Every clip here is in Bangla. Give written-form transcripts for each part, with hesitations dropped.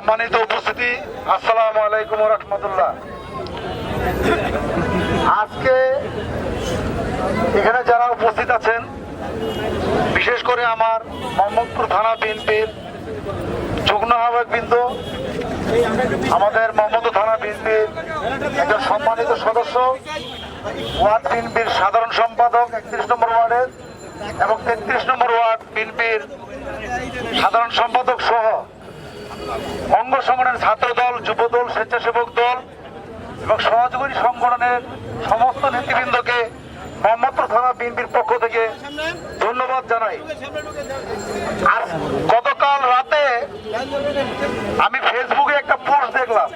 সম্মানিত উপস্থিতি, আসসালামু আলাইকুম ওয়া রাহমাতুল্লাহ। আজকে এখানে যারা উপস্থিত আছেন, বিশেষ করে আমার মোহাম্মদপুর থানা বিএনপির যুগ্ম আহ্বায়কবৃন্দ, আমাদের মোহাম্মদপুর থানা বিএনপির একজন সম্মানিত সদস্য, ওয়ার্ড বিএনপির সাধারণ সম্পাদক 31 নম্বর ওয়ার্ডের এবং 33 নম্বর ওয়ার্ড বিএনপির সাধারণ সম্পাদক সহ অঙ্গ সংগঠনের ছাত্রদল, যুবদল, স্বেচ্ছাসেবক দল এবং সহযোগী সংগঠনের সমস্ত নেতৃবৃন্দকে মোহাম্মদপুর থানা বিএনপির পক্ষ থেকে ধন্যবাদ জানাই। আর গতকাল রাতে আমি ফেসবুকে একটা পোস্ট দেখলাম,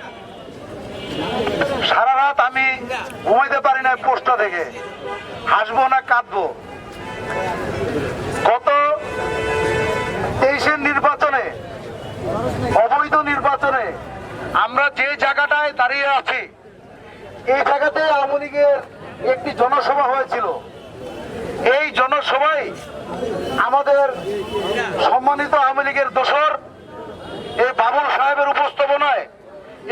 সারা রাত আমি ঘুমাইতে পারি না পোস্টটা দেখে, হাসবো না কাঁদবো। গত 23-এর নির্বাচনে, অবৈধ নির্বাচনে আমরা যে জায়গাটায় দাঁড়িয়ে আছি, এই জায়গাতে আওয়ামী লীগের একটি জনসভা হয়েছিল। এই জনসভায় আমাদের সম্মানিত আওয়ামী লীগের দোসর এই বাবুল সাহেবের উপস্থাপনায়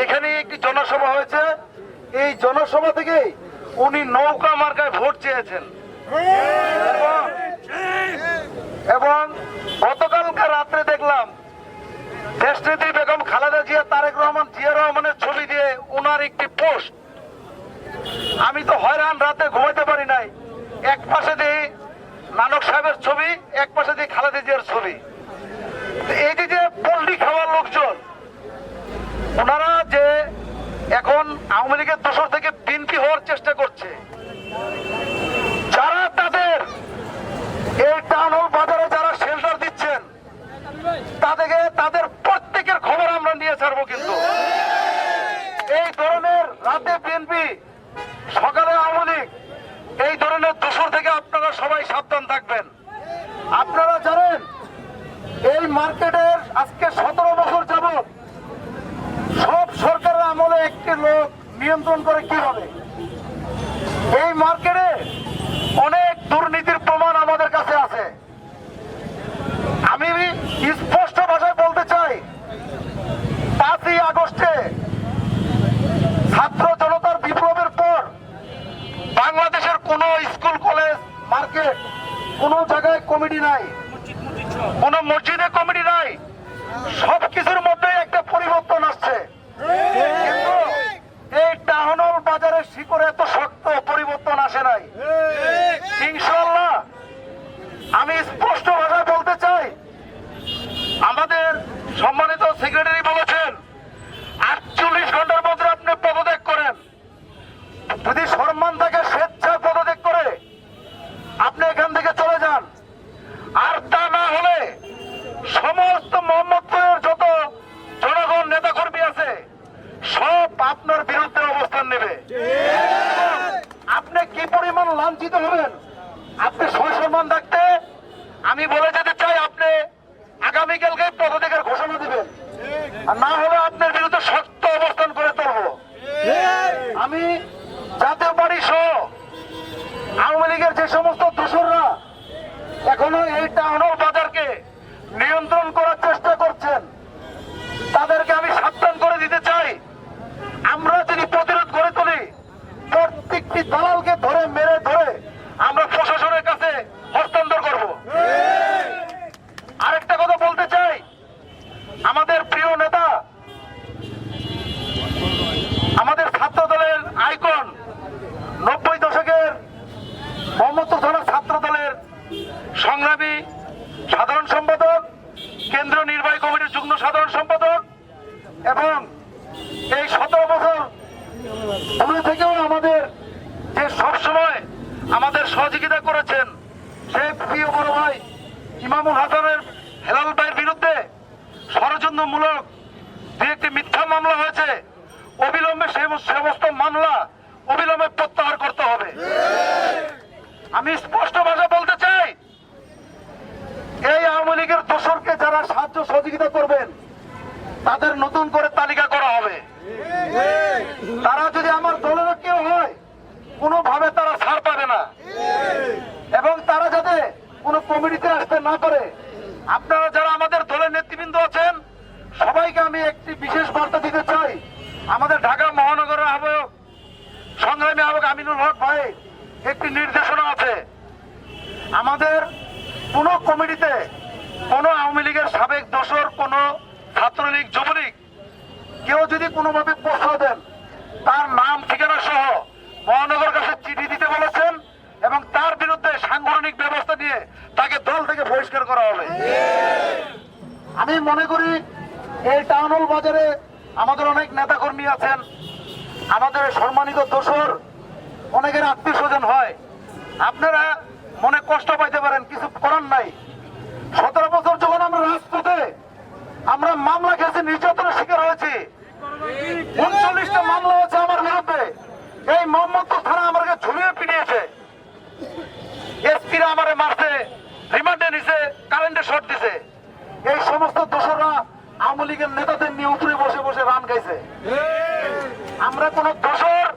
এখানে একটি জনসভা হয়েছে। এই জনসভা থেকে উনি নৌকা মার্কায় ভোট চেয়েছেন এবং গতকালকে রাত্রে দেখলাম দেশনেত্রী বেগম খালেদা জিয়া, তারেক রহমান, জিয়া রহমানের ছবি দিয়ে উনার একটি পোস্ট। আমি তো হয়রান, রাতে ঘুমাইতে পারি নাই। এক পাশে দিয়ে নানক সাহেবের ছবি, এক পাশে দিয়ে খালেদা জিয়ার ছবি। এই যে পল্লী খাওয়ার লোকজন, ওনারা যে এখন আওয়ামী লীগের দোসর থেকে বিএনপি হওয়ার চেষ্টা করছে, যারা তাদের এই টাউন হল বাজারে যারা শেল্টার দিচ্ছেন, তাদের প্রত্যেকের খবর আমরা নিয়ে ছাড়বো। কিন্তু এই ধরনের রাতে বিএনপি, সকালে আওয়ামী লীগ, এই ধরনের দোসর থেকে আপনারা সবাই সাবধান থাকবেন। আপনারা জানেন এই মার্কেটের আজকে 17 বছর যাবত সব সরকারের আমলে একটি লোক নিয়ন্ত্রণ করে কিভাবে। এই মার্কেটে অনেক দুর্নীতির প্রমাণ আমাদের কাছে আছে। আমি স্পষ্ট ভাষায় বলতে চাই, 5ই আগস্টে ছাত্র জনতার বিপ্লবের পর বাংলাদেশের কোন স্কুল, কলেজ, মার্কেট, কোন জায়গায় কমিটি নাই, কোন মসজিদে কমিটি নাই। সবকিছুর মধ্যে একটা পরিবর্তন আসছে, কিন্তু এই টাউন হল বাজারের শিকড়ে এত শক্ত পরিবর্তন আসে নাই। ইনশাআল্লাহ আমি স্পষ্ট ভাষায় বলতে চাই, আমাদের সম্মানিত সেক্রেটারি বলেছেন 48 ঘন্টার মধ্যে আপনি পদত্যাগ করেন। যদি সম্মান থাকে স্বেচ্ছায় পদত্যাগ করে আপনি এখান থেকে চলে যান। আর তা না হলে সমস্ত মোহাম্মদপুরের যত জনগণ, নেতা কর্মী আছে, সব আপনার বিরুদ্ধে অবস্থান নেবে। আপনি কি পরিমাণ লাঞ্ছিত হবেন, আপনি সম্মান থাকতে আমি বলে যেতে চাই, আপনি আগামীকালকে পদত্যাগের ঘোষণা দিবেন, আর না হলে আপনার বিরুদ্ধে শক্ত অবস্থান করে তুলব। আমি জাতীয় পার্টি সহ আওয়ামী লীগের যে সমস্ত দোসররা এখনো এই টাউন হল বাজারকে নিয়ন্ত্রণ করার চেষ্টা করছেন, তাদেরকে আমি সাবধান করে দিতে চাই, আমরা যদি প্রতিরোধ গড়ে তুলি, প্রত্যেকটি দালালকে ধরে মেরে ধরে আমরা প্রশাসনের কাছে হস্তান্তর করব। আরেকটা কথা বলতে চাই, আমাদের প্রিয় নেতা, আমাদের ছাত্র দলের আইকন, 90 দশকের মোহাম্মদপুর থানা ছাত্র দলের সংগ্রামী সাধারণ সম্পাদক, কেন্দ্রীয় নির্বাহী কমিটির যুগ্ম সাধারণ সম্পাদক এবং এই 17 বছর দূরে থেকেও আমাদের যে সবসময় আমাদের সহযোগিতা করেছেন, সেই প্রিয় বড় ভাই ইমামুল হাসানের হেলাল ভাইয়ের বিরুদ্ধে ষড়যন্ত্রমূলক যে একটি মিথ্যা মামলা হয়েছে, অবিলম্বে সেই সমস্ত মামলা অবিলম্বে প্রত্যাহার করতে হবে। আমি স্পষ্ট ভাষা বলতে চাই, এই আওয়ামী লীগের দোসরকে যারা সাহায্য সহযোগিতা করবেন তাদের নতুন করে তালিকা করা হবে। তারা যদি আমার দলের কেউ হয়, কোনোভাবে তারা ছাড় পাবে না এবং তারা যাতে কোনো কমিটিতে আসতে না পারে। আপনারা যারা আমাদের দলের নেতৃবৃন্দ আছেন, সবাইকে আমি একটি বিশেষ বিশেষ বার্তা দিতে চাই আমাদের ঢাকা মহানগরের আহ্বায়ক সংগ্রামী আহ্বায়ক আমিনুল হক ভাই একটি নির্দেশনা আছে। আমাদের কোন কমিটিতে কোন আওয়ামী লীগের সাবেক দোসর, কোন ছাত্রলীগ, যুবলীগ কেউ যদি কোনোভাবে প্রশ্রয় দেন, তার নাম ঠিকানা সহ মহানগর কাছে চিঠি দিতে বলেছেন এবং তার বিরুদ্ধে সাংগঠনিক ব্যবস্থা নিয়ে তাকে দল থেকে বহিষ্কার করা হবে। আমি মনে করি এই টাউন হল বাজারে আমাদের অনেক নেতাকর্মী আছেন, আমাদের সম্মানিত দোসর, অনেকের আত্মীয় স্বজন হয়। আপনারা মনে কষ্ট পাইতে পারেন, কিছু করার নাই। 17 বছর যখন আমরা রাজপথে আমরা মামলা খেয়েছি, নির্যাতনের শিকার হয়েছি, 39টা মামলা হয়েছে আমার বিরুদ্ধে। এই মোহাম্মদপুর থানা আমাকে ঝুলিয়ে পিটিয়েছে, এসপিরা আমারে মারছে, রিমান্ডে নিছে, কারেন্টে শর্ট দিছে। এই সমস্ত দোসররা আওয়ামী লীগের নেতাদের নিয়ে উপরে বসে বসে রান গাইছে। আমরা কোন দোসর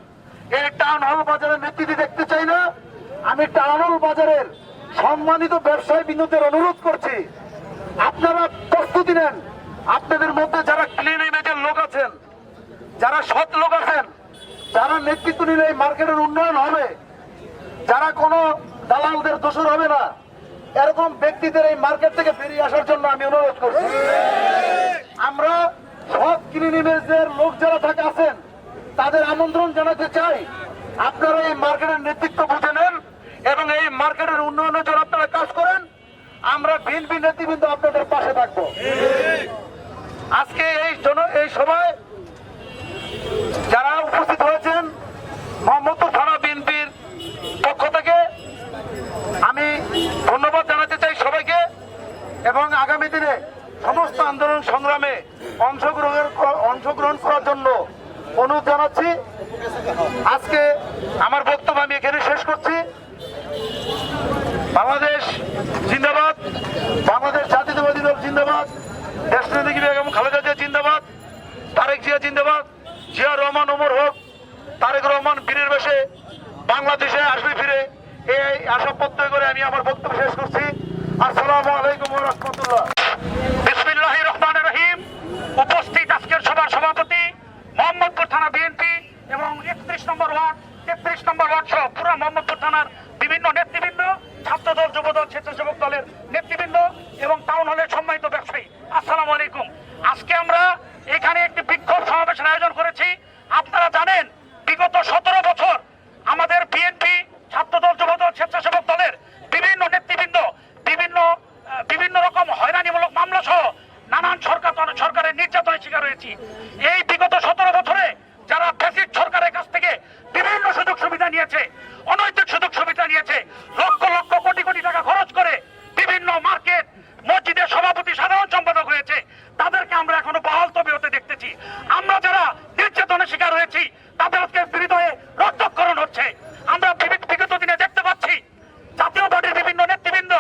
এই টাউন হল বাজারের নেতৃত্বে দেখতে চাই না। আমি টাউন হল বাজারের সম্মানিত ব্যবসায়ী বিন্দুদের অনুরোধ করছি, আপনারা প্রস্তুতি নেন। আপনাদের মধ্যে যারা ক্লিন ইমেজের লোক আছেন, যারা সৎ লোক আছেন, যারা নেতৃত্ব নিলে এই মার্কেটের উন্নয়ন হবে, যারা কোনো দালালদের দোষর হবে না, এরকম ব্যক্তিদের এই মার্কেট থেকে বেরিয়ে আসার জন্য আমি অনুরোধ করছি। আমরা সৎ ক্লিন ইমেজের লোক যারা থাকে আছেন, তাদের আমন্ত্রণ জানাতে চাই, আপনারা এই মার্কেটের নেতৃত্ব বুঝে নেন এবং এই মার্কেটের উন্নয়নের জন্য আপনারা কাজ করেন। আমরা বিএনপি নেতৃবৃন্দ আপনাদের পাশে থাকবো। আজকে এই সভায় যারা উপস্থিত হয়েছেন মোহাম্মদপুর থানা বিএনপির পক্ষ থেকে আমি ধন্যবাদ জানাতে চাই সবাইকে, এবং আগামী দিনে সমস্ত আন্দোলন সংগ্রামে অংশগ্রহণ করার জন্য অনুরোধ জানাচ্ছি। আজকে আমার বক্তব্য আমি এখানে শেষ করছি। বাংলাদেশ জিন্দাবাদ, বাংলাদেশ জাতীয়তাবাদী দল জিন্দাবাদ, দেশনেত্রী বেগম খালেদা জিয়া জিন্দাবাদ, তারেক জিয়া জিন্দাবাদ, জিয়া রহমান ওমর হোক, তারেক রহমান বীরের বেশে বাংলাদেশে আসবে ফিরে, এই আশা প্রত্যয় করে আমি আমার বক্তব্য শেষ করছি। আসসালামু আলাইকুম ওয়া রাহমাতুল্লাহ। বিসমিল্লাহির রহমানির রহিম। উপস্থিত আজকের সভার সভাপতি মোহাম্মদপুর থানা বিএনপি এবং 31 নম্বর ওয়ার্ড, 33 নম্বর ওয়ার্ড সহ পুরো মোহাম্মদপুর থানার বিভিন্ন নেতৃবৃন্দ, ছাত্রদল, যুবদল, স্বেচ্ছাসেবক দলের নেতৃবৃন্দ এবং টাউন হলের সম্মানিত ব্যবসায়ী, আসসালামু আলাইকুম। আজকে আমরা এখানে একটি বিক্ষোভ সমাবেশের আয়োজন করেছি। আপনারা জানেন বিগত 17 বছর আমাদের বিএনপি, ছাত্রদল, যুবদল, স্বেচ্ছাসেবক দলের বিভিন্ন নেতৃবৃন্দ বিভিন্ন রকম হয়রানিমূলক মামলা সহ নানান সরকারের নির্যাতনের শিকার হয়েছি। এই বিগত 17 বছরে যারা ফ্যাসিস্ট সরকারের কাছ থেকে বিভিন্ন সুযোগ সুবিধা নিয়েছে, অনৈতিক সুযোগ সুবিধা নিয়েছে, লক্ষ লক্ষ কোটি কোটি টাকা খরচ করে বিভিন্ন মার্কেট, মসজিদের সভাপতি, সাধারণ সম্পাদক হয়েছে, তাদেরকে আমরা এখনো বহাল তবে হতে দেখতেছি। আমরা যারা নির্যাতনের শিকার হয়েছি তাদেরকে হৃদয়ে রক্তক্ষরণ হচ্ছে। আমরা বিগত দিনে দেখতে পাচ্ছি জাতীয় পার্টির বিভিন্ন নেতৃবৃন্দ,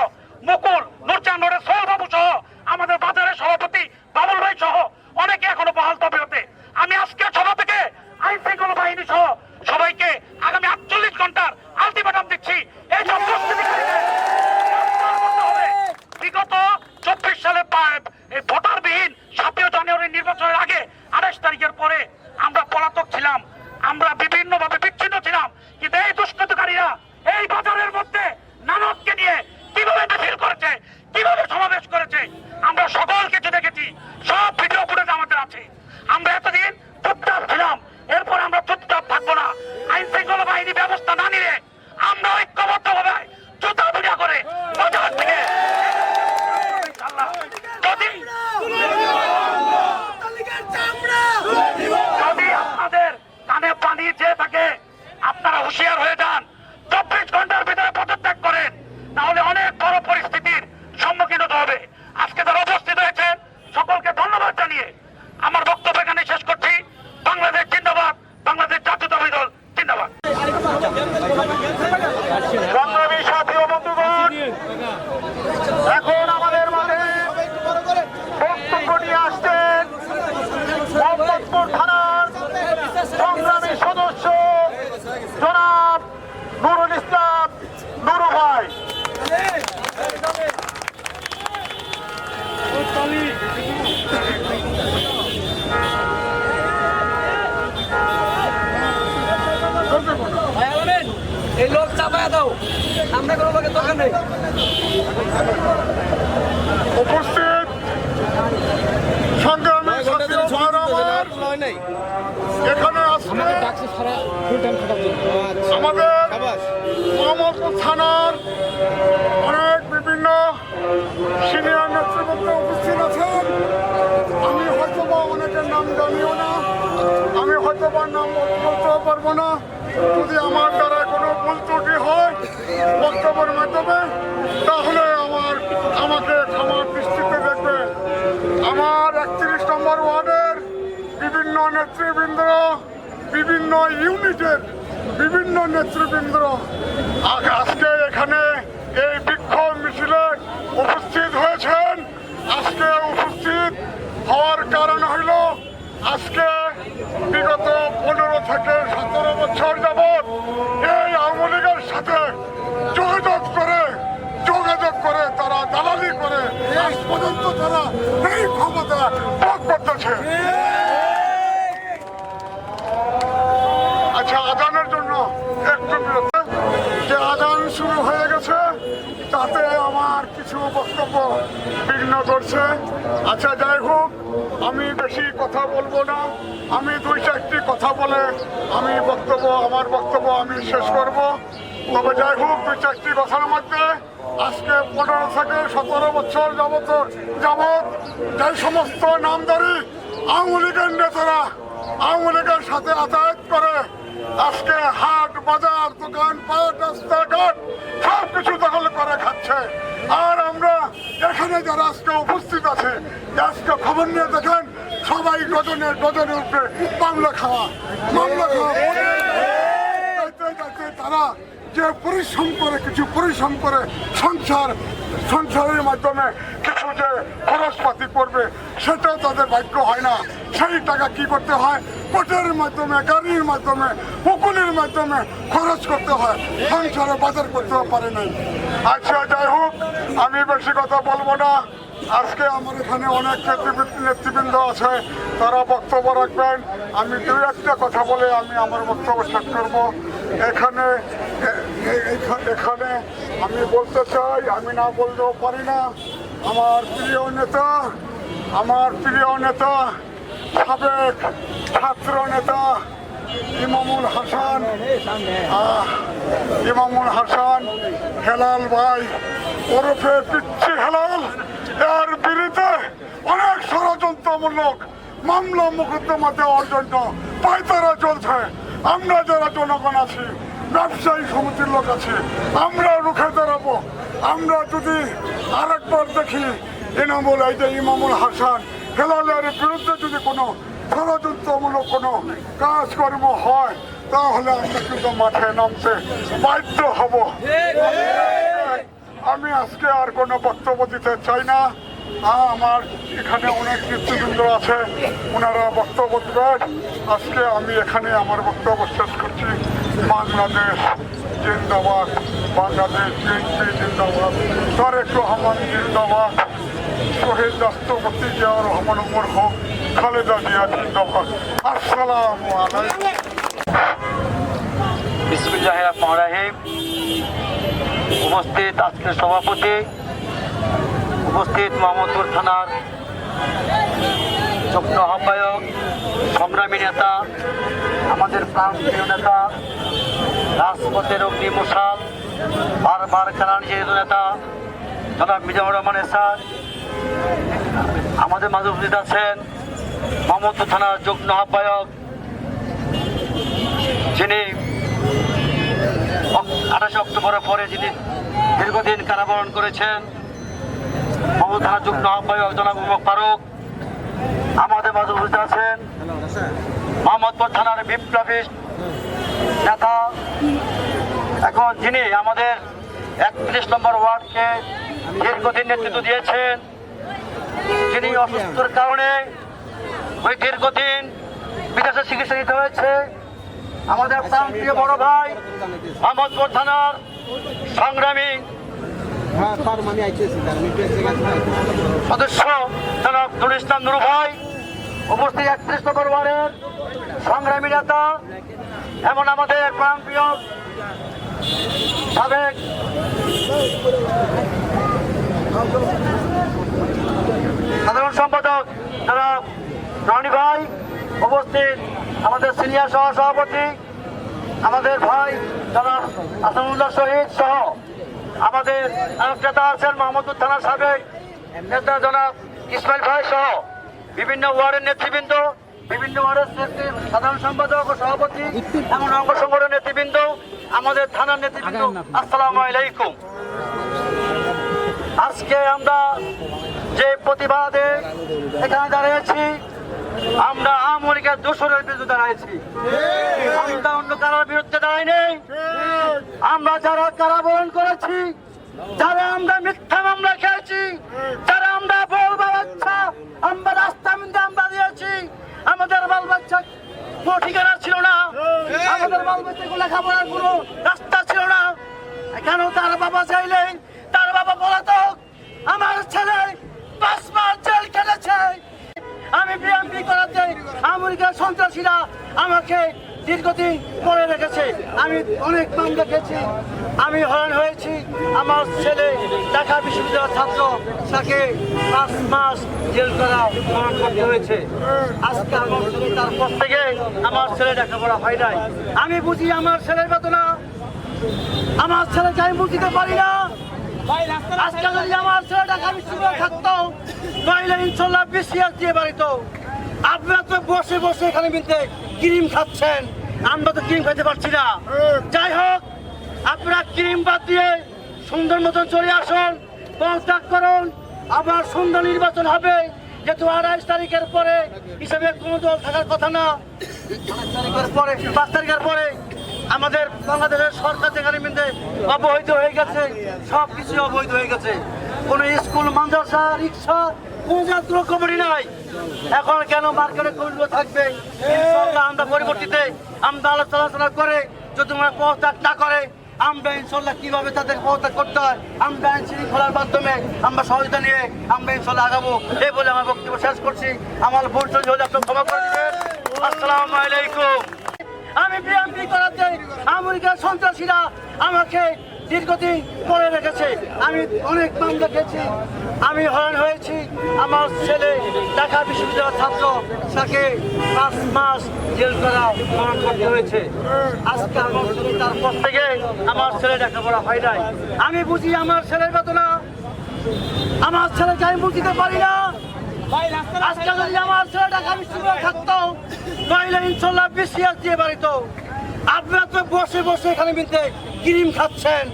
মুকুল, নুরজান, সোহেল বাবু সহ আমাদের বাজারের সভাপতি বাবুল ভাই সহ অনেকে এখনো বহাল তবে হতে। আমি আজকে সভা থেকে আইন শৃঙ্খলা বাহিনী সহ সবাইকে আগামী 48 ঘন্টার আলটিমেটাম দিচ্ছি। এই সব বিগত 24 সালে ভোটারবিহীন 7 জানুয়ারি নির্বাচনের আগে 28 তারিখের পরে আমরা পলাতক ছিলাম, আমরা বিভিন্নভাবে বিচ্ছিন্ন ছিলাম। উপস্থিত সংগ্রামী সাথী ও ভাইরা আমার, এখানে আসলে আমাদের মোহাম্মদপুর থানার অনেক বিভিন্ন সিনিয়র নেতৃবৃন্দ উপস্থিত আছেন। আমি হয়তোবা অনেকের নাম জানিও না, আমি হয়তোবা নাম বলতেও পারবো না। যদি আমার দ্বারা কোনো ভুল ত্রুটি হয় বক্তব্যের মাধ্যমে, তাহলে আমাকে ক্ষমার দৃষ্টিতে দেখবেন। আমার 31 নম্বর ওয়ার্ডের বিভিন্ন নেতৃবৃন্দ, বিভিন্ন ইউনিটের বিভিন্ন নেতৃবৃন্দ আজকে এখানে এই বিক্ষোভ মিছিলে উপস্থিত হয়েছেন। আজকে উপস্থিত হওয়ার কারণ হইল, আজকে বিগত 15 থেকে 17 বছর যাবৎ এই আওয়ামী লীগের সাথে যোগাযোগ করে তারা দালালি করে আজ পর্যন্ত তারা এই ক্ষমতা ভোগ করতেছে। আচ্ছা, আজানের জন্য একটু বিরতি। যে আজান শুরু হয়ে গেছে তাতে আমার কিছু বক্তব্য বিঘ্ন করছে। আচ্ছা, যাই হোক, আমি বেশি কথা বলবো না। আমি 2-4টি কথা বলে আমার বক্তব্য আমি শেষ করব। তবে যাই হোক, 2-4টি কথার মধ্যে আজকে 15 থেকে 17 বছর যাবৎ যে সমস্ত নামধারী আওয়ামী লীগের নেতারা আওয়ামী লীগের সাথে আতায়াত করে আজকে হাট বাজার দোকানপাট রাস্তাঘাট সবকিছু দখল করে খাচ্ছে। আর আমরা এখানে যারা আজকে উপস্থিত আছে, আজকে খবর নিয়ে দেখেন সবাই ডজনের উপরে মামলা খাওয়া তারা যে পরিশ্রম করে সংসারের মাধ্যমে কিছু যে খরচপাতি করবে, সেটাও তাদের ভাগ্য হয় না। সেই টাকা কি করতে হয়? কোর্টের মাধ্যমে, গাড়ির মাধ্যমে, উকুলের মাধ্যমে খরচ করতে হয়, সংসারে বাজার করতে পারে নাই। আচ্ছা, যাই হোক, আমি বেশি কথা বলবো না। আজকে আমার এখানে অনেক নেতৃবৃন্দ আছে, তারা বক্তব্য রাখবেন। আমি 2-1টা কথা বলে আমি আমার বক্তব্য শেষ করবো। এখানে আমি বলতে চাই, আমি না বলতেও পারি না, আমার প্রিয় নেতা সাবেক ছাত্র নেতা ইমামুল হাসান হেলাল ভাই ওরফে পিচ্ছি হেলাল, এর বিরুদ্ধে অনেক ষড়যন্ত্রমূলক মামলা মোকদ্দমা দেওয়ার জন্য পায়তারা চলছে। আমরা যারা জনগণ আছি, ব্যবসায়ী সমিতির লোক আছে, আমরা রুখে দাঁড়াবো। আমরা যদি আরেকবার দেখি ইমামুল হাসান হেলালের বিরুদ্ধে যদি কোনো ষড়যন্ত্রমূলক কোনো কাজকর্ম হয়, তাহলে আমরা কিন্তু মাঠে নামতে বাধ্য হব। আমি আজকে আর কোনো বক্তব্য দিতে চাই না। আমার এখানে অনেক নেতৃবৃন্দ আছে, ওনারা বক্তব্য দেবেন। আজকে আমি এখানে আমার বক্তব্য শেষ করছি। বাংলাদেশ জিন্দাবাদ, বাংলাদেশ বিএনপি জিন্দাবাদ, তারেক রহমান জিন্দাবাদ, শহীদ রাষ্ট্রপতি জিয়াউর রহমান মরহুম খালেদা জিয়া জিন্দাবাদ। আসসালামু আলাইকুম। বিসমিল্লাহির রহমানির রহিম। উপস্থিত আজকের সভাপতি, উপস্থিত মোহাম্মদপুর থানার যুগ্ম আহ্বায়ক, সংগ্রামী নেতা, আমাদের প্রাণপ্রিয় নেতা, রাজপথের অগ্নি মশাল, বারবার কারানিত নেতা জনাব মিজানুর রহমান স্যার, আমাদের মাঝে উপস্থিত আছেন মোহাম্মদপুর থানার যুগ্ম আহ্বায়ক, যিনি 28 অক্টোবরের পরে যিনি দীর্ঘদিন কারাবরণ করেছেন, মোহাম্মদপুর থানার যুগ্ম আহ্বায়ক জনাব ফারুক। আমাদের মাঝে উপস্থিত আছেন মোহাম্মদপুর থানার বিপ্লবী নেতা, এখন যিনি আমাদের 31 নম্বর ওয়ার্ডকে দীর্ঘদিন নেতৃত্ব দিয়েছেন, যিনি অসুস্থতার কারণে ওই দীর্ঘদিন বিদেশে চিকিৎসা নিতে হয়েছে, আমাদের প্রান্তীয় বড় ভাই মোহাম্মদপুর থানার সংগ্রামী সদস্য জনাব নুরুল ইসলাম নুরু ভাই, উপস্থিত 31 নম্বর ওয়ার্ডের সংগ্রামী নেতা, এমন আমাদের প্রাণপ্রিয় সাবেক সাধারণ সম্পাদক যারা রনি ভাই উপস্থিত, আমাদের সিনিয়র সহ সভাপতি আমাদের ভাই যারা আসানুল্লাহ শহীদ সহ আমাদের আরেক নেতা আছেন মোহাম্মদপুর থানার সাবেক নেতা জনাব ইসমাইল ভাই সহ বিভিন্ন ওয়ার্ডের নেতৃবৃন্দ, বিভিন্ন ওয়ার্ডের সাধারণ সম্পাদক ও সভাপতি এমন অঙ্গ সংগঠনের নেতৃবৃন্দ, আমাদের থানার নেতৃবৃন্দ, আসসালামু আলাইকুম। আজকে আমরা যে প্রতিবাদে এখানে দাঁড়িয়েছি, আমরা আওয়ামী লীগের দোসরের বিরুদ্ধে দাঁড়িয়েছি। আমরা অন্য কারোর বিরুদ্ধে দাঁড়াইনি। আমরা যারা কারাবরণ করেছি, যারা আমরা মিথ্যা মামলা খেয়েছি, যারা আমরা বলবা বাচ্চা আমরা রাস্তা মিন্দে আমরা দিয়েছি, আমাদের বাল বাচ্চা কোনো ঠিকানা ছিল না, আমাদের বাল বাচ্চা লেখাপড়ার কোনো রাস্তা ছিল না। কেন তার বাবা চাইলেন, তার বাবা পলাতক, আমার ছেলে 5 মাস জেল খেটেছে। আমি বিএনপি করাতে আমেরিকার সন্ত্রাসীরা আমাকে দীর্ঘদিন পরে রেখেছে। আমি অনেক মামলা খেয়েছি, আমি হয়রান হয়েছি। আমার ছেলে ঢাকা বিশ্ববিদ্যালয়ের ছাত্র, তাকে 5 মাস জেল করা প্রমাণ করতে হয়েছে। আজকে আমার ছেলে তারপর থেকে আমার ছেলে লেখাপড়া হয় নাই। আমি বুঝি আমার ছেলের বেদনা, আমার ছেলেকে আমি বুঝতে পারি না। আজকে যদি আমার ছেলে ঢাকা বিশ্ববিদ্যালয়ে থাকতো, তাহলে ইনশাল্লাহ বিসিএস দিয়ে বাড়িত। আপনারা তো বসে বসে এখানে মিলতে ক্রিম খাচ্ছেন, আমরা তো ক্রিম খেতে পারছি না। যাই হোক, আপনারা ক্রিম বাদ দিয়ে সুন্দর মতন চলে আসুন, পদত্যাগ করুন। আবার সুন্দর নির্বাচন হবে, যেহেতু 28 তারিখের পরে হিসেবে কোনো দল থাকার কথা না। 5 তারিখের পরে আমাদের বাংলাদেশের সরকার যেখানে মিলতে অবৈধ হয়ে গেছে, সব কিছু অবৈধ হয়ে গেছে। কোনো স্কুল, মাদ্রাসা, রিক্সা, কোন জাতীয় কমিটি নাই। এখন কেন মার্কেটে কমিটি থাকবে? ইনশাআল্লাহ আমরা পরিবর্তিতে আমরা আলোচনা করে, যদি তোমরা পদত্যাগ না করে, আমরা ইনশাল্লাহ কিভাবে তাদের পদত্যাগ করতে হয়, আমরা আইন শৃঙ্খলার মাধ্যমে আমরা সহযোগিতা নিয়ে আমরা ইনশাল্লাহ আগাবো। এই বলে আমার বক্তব্য শেষ করছি। আমার ভোট চলে হলে আপনার ক্ষমা করে দেবেন। আসসালামু আলাইকুম। আমি বিএনপি করাতে আমেরিকার সন্ত্রাসীরা আমাকে দীর্ঘদিন পরে রেখেছে। আমি অনেক মামলা খেয়েছি, আমি হয়রান হয়েছি। আমার ছেলে ঢাকা বিশ্ববিদ্যালয়ের ছাত্র, তাকে 5 মাস জেল করা প্রমাণ করতে হয়েছে। আজকে আমার ছেলে তারপর থেকে আমার ছেলে লেখাপড়া হয় নাই। আমি বুঝি আমার ছেলের বেদনা, আমার ছেলেকে আমি বুঝতে পারি না। আজকে যদি আমার ছেলে ঢাকা বিশ্ববিদ্যালয়ে থাকতো, তাহলে ইনশাল্লাহ বিসিএস দিয়ে বাড়িত। আপনারা তো বসে বসে এখানে মিলতে ক্রিম খাচ্ছেন,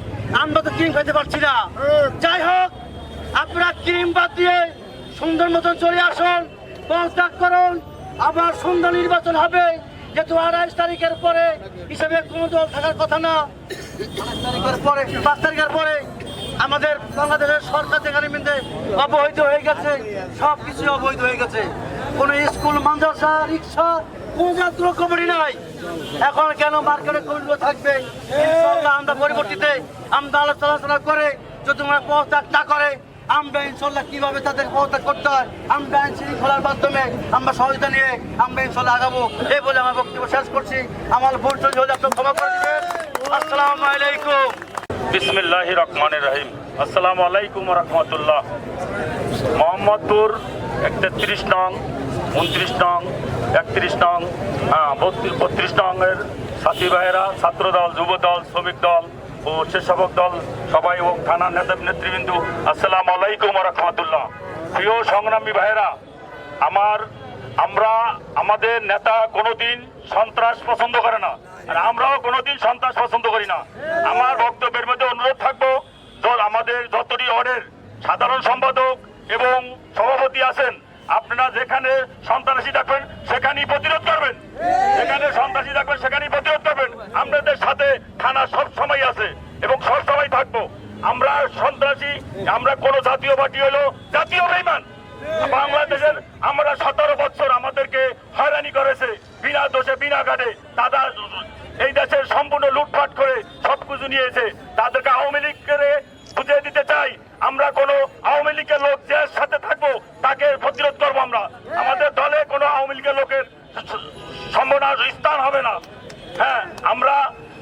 আমরা তো ক্রিম খেতে পারছি না। যাই হোক, আপনারা ক্রিম বাদ দিয়ে সুন্দর মতন চলে আসুন, পদত্যাগ করুন। আবার সুন্দর নির্বাচন হবে, যেহেতু 28 তারিখের পরে হিসেবে কোনো দল থাকার কথা না। 5 তারিখের পরে আমাদের বাংলাদেশের সরকার যেখানে মিলতে অবৈধ হয়ে গেছে, সব কিছু অবৈধ হয়ে গেছে। কোনো স্কুল, মাদ্রাসা, রিক্সা, কোন জাতীয় কমিটি নাই। এখন কেন মার্কেটে কমিটি থাকবে? ইনশাআল্লাহ আমরা পরিবর্তিতে আমরা আলোচনা করে, যদি তোমরা পদত্যাগ না করে, আমরা ইনশাল্লাহ কিভাবে তাদের পদত্যাগ করতে হয়, আমরা আইন শৃঙ্খলার মাধ্যমে আমরা সহযোগিতা নিয়ে আমরা ইনশাল্লাহ আগাবো। এই বলে আমার বক্তব্য শেষ করছি। আমার ভোট চলে হলে আপনার ক্ষমা করে দেবেন। আসসালামু আলাইকুম। বিসমিল্লাহির রহমানির রহিম। আসসালামু আলাইকুম ওয়া রাহমাতুল্লাহ। মোহাম্মদপুর 33 নং, 29 নং, 31 নং, 32 নংয়ের সাথী ভাইয়েরা, ছাত্রদল, যুবদল, শ্রমিক দল ও স্বেচ্ছাসেবক দল সবাই এবং থানার নেতৃবৃন্দ, আসসালামু আলাইকুম ওয়া রাহমাতুল্লাহ। প্রিয় সংগ্রামী ভাইয়েরা, আমাদের নেতা কোনোদিন সন্ত্রাস পছন্দ করে না, আর আমরাও কোনোদিন সন্ত্রাস পছন্দ করি না। আমার বক্তব্যের মধ্যে অনুরোধ থাকবো, আমাদের যতটি ওয়ার্ডের সাধারণ সম্পাদক এবং সভাপতি আছেন, আপনারা যেখানে সন্ত্রাসী দেখবেন সেখানেই প্রতিরোধ করবেন, যেখানে সন্ত্রাসী দেখবেন সেখানেই প্রতিরোধ করবেন। আপনাদের সাথে থানা সব সময় আছে এবং সব সময় থাকবো। আমরা সন্ত্রাসী, আমরা কোন জাতীয় পার্টি হলো জাতীয় বেঈমান। বাংলাদেশের আমরা 17 বছর আমাদেরকে হয়রানি করেছে, বিনা দোষে বিনা ঘাটে দাদা এই দেশের সম্পূর্ণ লুটপাট করে সবকিছু নিয়েছে। তাদেরকে আওয়ামী লীগ করে বুঝিয়ে দিতে চাই, আমরা কোনো আওয়ামী লীগের লোক যে সাথে থাকবো তাকে প্রতিরোধ করবো। আমরা আমাদের দলে কোনো আওয়ামী লীগের লোকের সম্ভাবনা স্থান হবে না। হ্যাঁ, আমরা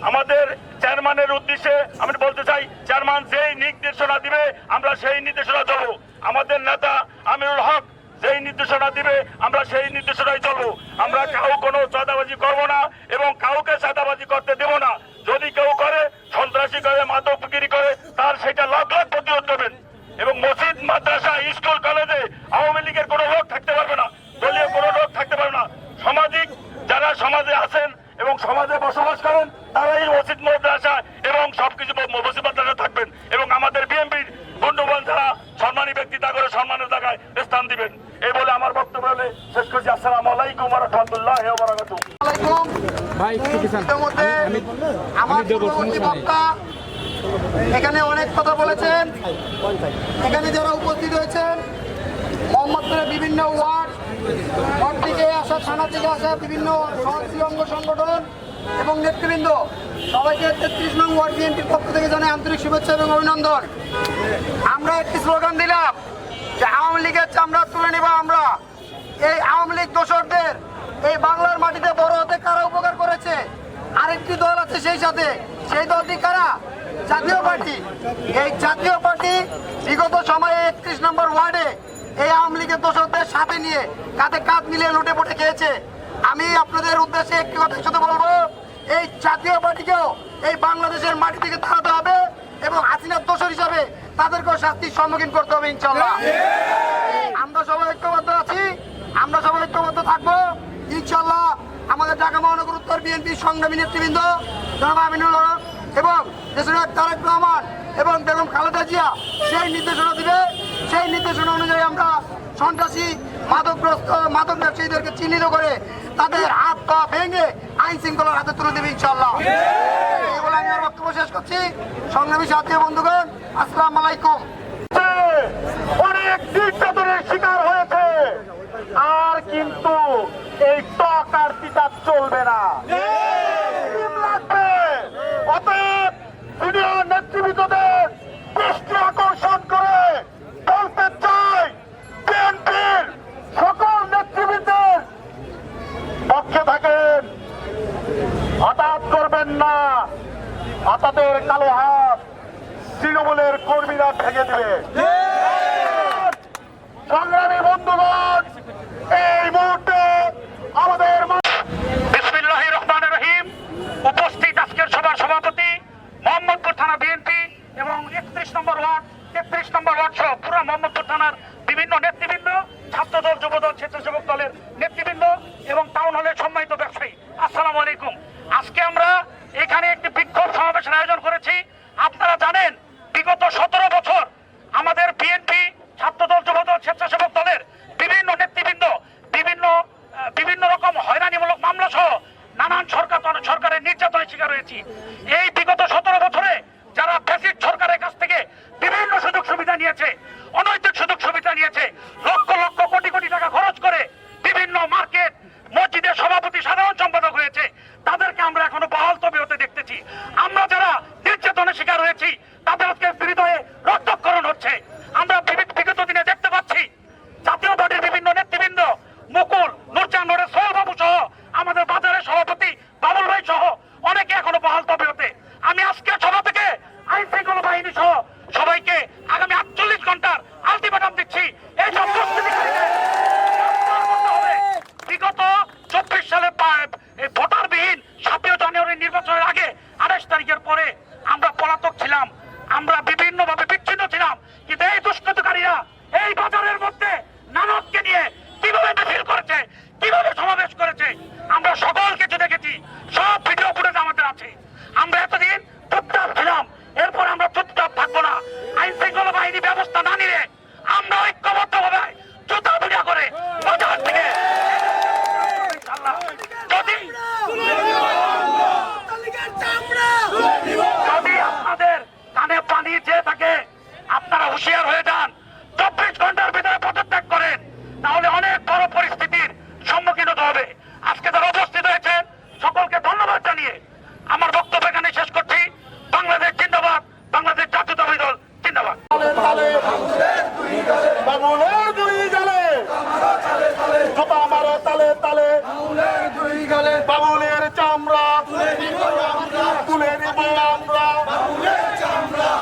আমাদের চেয়ারম্যানের উদ্দেশ্যে আমি বলতে চাই, চেয়ারম্যান যেই নির্দেশনা দিবে আমরা সেই নির্দেশনা চলবো। আমাদের নেতা আমিনুল হক যেই নির্দেশনা দিবে আমরা সেই নির্দেশনায় চলবো। আমরা কাউ কোনো চাঁদাবাজি করবো না এবং কাউকে চাঁদাবাজি করতে দেব না। যদি কেউ করে, সন্ত্রাসী করে, মাদক বিক্রি করে, তার সেটা লাখ লাখ প্রতিরোধ করবেন। এবং মসজিদ, মাদ্রাসা, স্কুল, কলেজে আওয়ামী লীগের কোনো লোক থাকতে পারবে না, দলীয় কোনো লোক থাকতে পারবে না। সামাজিক যারা সমাজে আছেন এবং সমাজে বসবাস করেন তারাই মসজিদ, মাদ্রাসা এবং সবকিছু মসজিদ, মাদ্রাসা থাকবেন। এবং আমাদের বিএনপির বন্ধুবান যারা সম্মানী ব্যক্তি তা করে সম্মানের জায়গায় স্থান দিবেন। এই বলে আমার বক্তব্য বলে শেষ করছি। আসসালামু আলাইকুম ওয়া রাহমাতুল্লাহি ওয়া বারাকাতুহু। আমার পূর্ববর্তী বক্তা এখানে অনেক কথা বলেছেন। এখানে যারা উপস্থিত হয়েছেন মোহাম্মদপুরের বিভিন্ন ওয়ার্ড থেকে আসা, থানা থেকে আসা বিভিন্ন সহযোগী অঙ্গ সংগঠন এবং নেতৃবৃন্দ সবাইকে 33 নং ওয়ার্ড বিএনপির পক্ষ থেকে জানাই আন্তরিক শুভেচ্ছা এবং অভিনন্দন। আমরা একটি স্লোগান দিলাম যে আওয়ামী লীগের চামড়া তুলে নেব আমরা। এই আওয়ামী লীগ দোসরদের এই বাংলার মাটিতে বড় হতে কারা উপকার করেছে? আরেকটি দল আছে সেই সাথে, সেই দলটি কারা? জাতীয় পার্টি। এই জাতীয় পার্টি বিগত সময়ে 31 নম্বর ওয়ার্ডে এই আওয়ামী লীগের দোসরদের সাথে নিয়ে কাঁধে কাঁধ মিলিয়ে লুটে পুটে খেয়েছে। আমি আপনাদের উদ্দেশ্যে একটি কথা শুধু বলবো, এই জাতীয় পার্টিকেও এই বাংলাদেশের মাটি থেকে তাড়াতে হবে এবং হাসিনার দোসর হিসাবে তাদেরকেও শাস্তির সম্মুখীন করতে হবে ইনশাল্লাহ। আমরা সবাই ঐক্যবদ্ধ আছি, আমরা সবাই ঐক্যবদ্ধ থাকবো ইনশাল্লাহ। আমাদের ঢাকা মহানগর উত্তর বিএনপির সংগ্রামী নেতৃবৃন্দ জনাব আমিনুল হক এবং দেশনায়ক তারেক রহমান এবং বেগম খালেদা জিয়া সেই নির্দেশনা দিবে, সেই নির্দেশনা অনুযায়ী আমরা সন্ত্রাসী মাদক ব্যবসায়ীদেরকে চিহ্নিত করে তাদের হাত পা ভেঙে আইন শৃঙ্খলার হাতে তুলে দেবে ইনশাল্লাহ। এই বলে আমি আমার বক্তব্য শেষ করছি। সংগ্রামী সাথী বন্ধুগণ, আসসালামু আলাইকুম। অনেক নির্যাতনের শিকার হয়েছে, আর কিন্তু এই টক আর পিতা চলবে না, লাগবে। অতএব সিনিয়র নেতৃবৃন্দদের দৃষ্টি আকর্ষণ করে বলতে চাই, বিএনপির সকল নেতৃবৃন্দের পক্ষে থাকেন, হঠাৎ করবেন না। হঠাৎের কালো হাত তৃণমূলের কর্মীরা ভেঙে দেবে। সংগ্রামী বন্ধুগণ, এই মুহূর্তে আমাদের বিসমিল্লাহির রহমানির রহিম। উপস্থিত আজকের সভার সভাপতি মোহাম্মদপুর থানা বিএনপি এবং 31 নম্বর ওয়ার্ড, 33 নম্বর ওয়ার্ড সহ পুরো মোহাম্মদপুর থানার বিভিন্ন নেতৃবৃন্দ, ছাত্রদল, যুবদল, স্বেচ্ছাসেবক দলের নেতৃবৃন্দ এবং টাউন হলের সম্মানিত ব্যবসায়ী, আসসালামু আলাইকুম। আজকে আমরা এখানে একটি বিক্ষোভ সমাবেশের আয়োজন করেছি। আপনারা জানেন বিগত 17 বছর আমাদের বিএনপি, ছাত্রদল, যুবদল, স্বেচ্ছাসেবক দলের বিভিন্ন নেতৃবৃন্দ বিভিন্ন রকম হয়রানিমূলক মামলা সহ নানান সরকারের নির্যাতনের শিকার হয়েছি। এই বিগত 17 বছরে যারা ফ্যাসিস্ট সরকারের কাছ থেকে বিভিন্ন সুযোগ সুবিধা নিয়েছে, অনৈতিক সুযোগ সুবিধা নিয়েছে, লক্ষ লক্ষ কোটি কোটি টাকা খরচ করে বিভিন্ন মার্কেট, মসজিদের সভাপতি, সাধারণ সম্পাদক হয়েছে, তাদেরকে আমরা এখনো বহাল তবে হতে দেখতেছি। আমরা যারা নির্যাতনের শিকার হয়েছি তাদের আজকে হৃদয়ে রক্তক্ষরণ হচ্ছে। আমরা বিগত দিনে দেখতে পাচ্ছি জাতীয় পার্টির বিভিন্ন নেতৃবৃন্দ, মুকুল, নুরজান, সোহেল বাবু সহ আমাদের বাজারের সভাপতি বাবুল ভাই সহ অনেকে এখনো বহাল তবে হতে। আমি আজকে সভা থেকে আইন শৃঙ্খলা বাহিনী সহ সবাইকে আগামী 48 ঘন্টার আলটিমেটাম দিচ্ছি। এই সব বিগত 24 সালে ভোটারবিহীন 7 জানুয়ারি নির্বাচনের আগে 28 তারিখের পরে আমরা পলাতক ছিলাম, আমরা বিভিন্নভাবে বিচ্ছিন্ন ছিলাম। কিন্তু এই দুষ্কৃতকারীরা এই বাজারের মধ্যে নানককে নিয়ে কিভাবে মিছিল করেছে, কিভাবে সমাবেশ করেছে, আমরা সকল কিছু দেখেছি। সব ভিডিও ফুটেজ আমাদের আছে। আমরা এতদিন চুপচাপ ছিলাম, এরপর আমরা চুপচাপ থাকবো না। আইন শৃঙ্খলা বাহিনী ব্যবস্থা না নিলে আমরা ঐক্যবদ্ধভাবে জুতা ভিড়া করে বাজার থেকে যদি আপনাদের কানে পানি চেয়ে থাকে, আপনারা হুঁশিয়ার হয়ে যান। 24 ঘন্টার ভিতরে পদত্যাগ করেন, তাহলে অনেক বড় পরিস্থিতির সম্মুখীন হতে হবে। আজকে যারা উপস্থিত হয়েছেন সকলকে ধন্যবাদ জানিয়ে আমার বক্তব্য এখানে শেষ করছি। বাংলাদেশ জিন্দাবাদ, বাংলাদেশ জাতীয়তাবাদী দল জিন্দাবাদ। বাবুলের দুই গালে জুতা মারো তালে তালে, বাবুলের চামড়া তুলে নিব নেব আমরা বাবুলের চামড়া।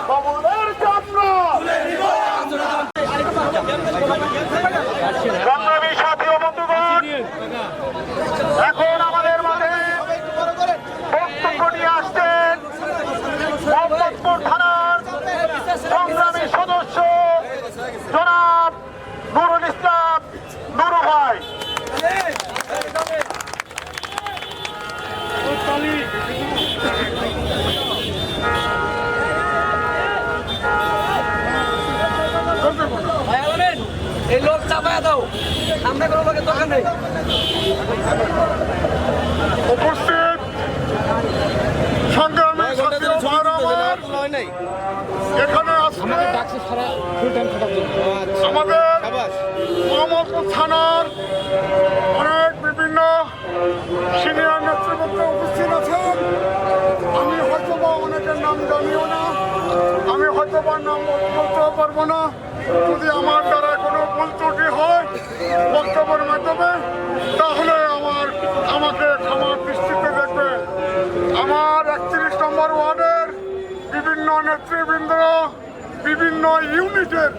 সংগ্রামী সাথী ও বন্ধুগণ, এখন আমাদের মাঝে বক্তব্য নিয়ে আসছেন মোহাম্মদপুর থানার সংগ্রামী সদস্য জনাব নুরুল ইসলাম নুরু ভাই। এই লোক চাপায় দাও, আমরা কোনো লোকের দরকার নেই। উপস্থিত সংগ্রামী সাথী ও ভাইরা আমার, এখানে আসলে আমাদের মোহাম্মদপুর থানার অনেক বিভিন্ন সিনিয়র নেতৃবৃন্দ উপস্থিত আছেন। আমি হয়তোবা অনেকের নাম জানিও না, আমি হয়তোবা নাম বলতেও পারবো না। যদি আমার দ্বারা কোনো ভুল ত্রুটি হয় বক্তব্যের মাধ্যমে, তাহলে আমাকে ক্ষমার দৃষ্টিতে দেখবেন। আমার 31 নম্বর ওয়ার্ডের বিভিন্ন নেতৃবৃন্দ, বিভিন্ন ইউনিটের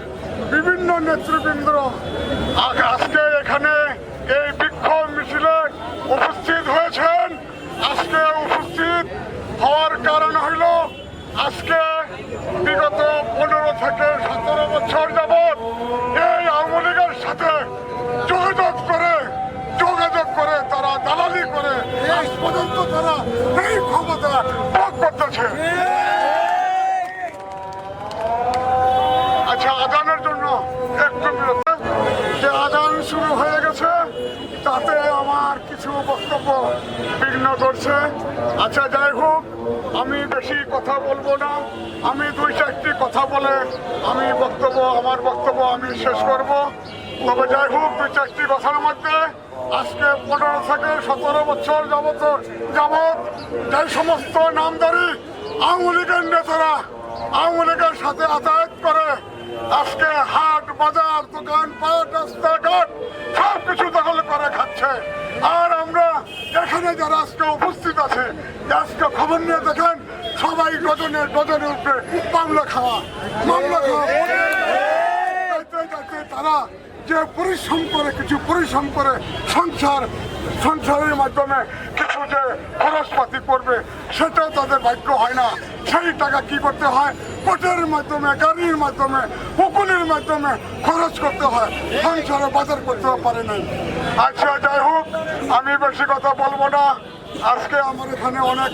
বিভিন্ন নেতৃবৃন্দ আজকে এখানে এই বিক্ষোভ মিছিলে উপস্থিত হয়েছেন। আজকে উপস্থিত হওয়ার কারণ হইল, আজকে বিগত 15 থেকে 17 বছর যাবৎ এই আওয়ামী লীগের সাথে যোগাযোগ করে তারা দালালি করে আজ পর্যন্ত তারা এই ক্ষমতা ভোগ করতেছে। আচ্ছা, আজানের জন্য একটু বিরতি। যে আজান শুরু হয়ে গেছে তাতে আমার কিছু বক্তব্য বিঘ্ন করছে। আচ্ছা, যাই হোক, আমি বেশি কথা বলবো না। আমি 2-4টি কথা বলে আমার বক্তব্য আমি শেষ করব। তবে যাই হোক, 2-4টি কথার মধ্যে আজকে 15 থেকে 17 বছর যাবৎ যে সমস্ত নামধারী আওয়ামী লীগের নেতারা আওয়ামী লীগের সাথে আতায়াত করে আজকে হাট বাজার দোকানপাট রাস্তাঘাট সবকিছু দখল করে খাচ্ছে। আর আমরা এখানে যারা আজকে উপস্থিত আছে, আজকে খবর নিয়ে দেখেন সবাই ডজনের উপরে মামলা খাওয়া তারা যে পরিশ্রম করে সংসারের মাধ্যমে কিছু যে খরচপাতি করবে সেটাও তাদের ভাগ্য হয় না। সেই টাকা কি করতে হয়? কোর্টের মাধ্যমে, গাড়ির মাধ্যমে, উকুলের মাধ্যমে খরচ করতে হয়, সংসারে বাজার করতে পারে নাই। আচ্ছা, যাই হোক, আমি বেশি কথা বলবো না। আজকে আমার এখানে অনেক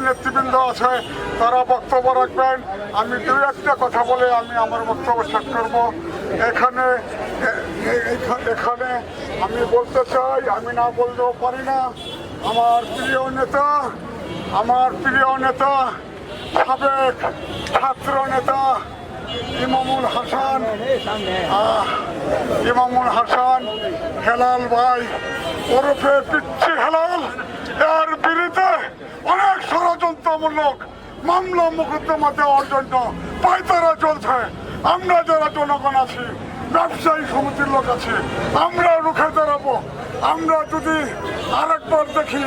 নেতৃবৃন্দ আছে, তারা বক্তব্য রাখবেন। আমি 2-1টা কথা বলে আমি আমার বক্তব্য শেষ করবো। এখানে আমি বলতে চাই, আমি না বলতেও পারি না, আমার প্রিয় নেতা সাবেক ছাত্র নেতা ইমামুল হাসান হেলাল ভাই ওরফে পিচ্ছি হেলাল, এর বিরুদ্ধে অনেক ষড়যন্ত্রমূলক মামলা মোকদ্দমা দেওয়ার জন্য পায়তারা চলছে। আমরা যারা জনগণ আছি, ব্যবসায়ী সমিতির লোক আছে, আমরা রুখে দাঁড়াবো। আমরা যদি আরেকবার দেখি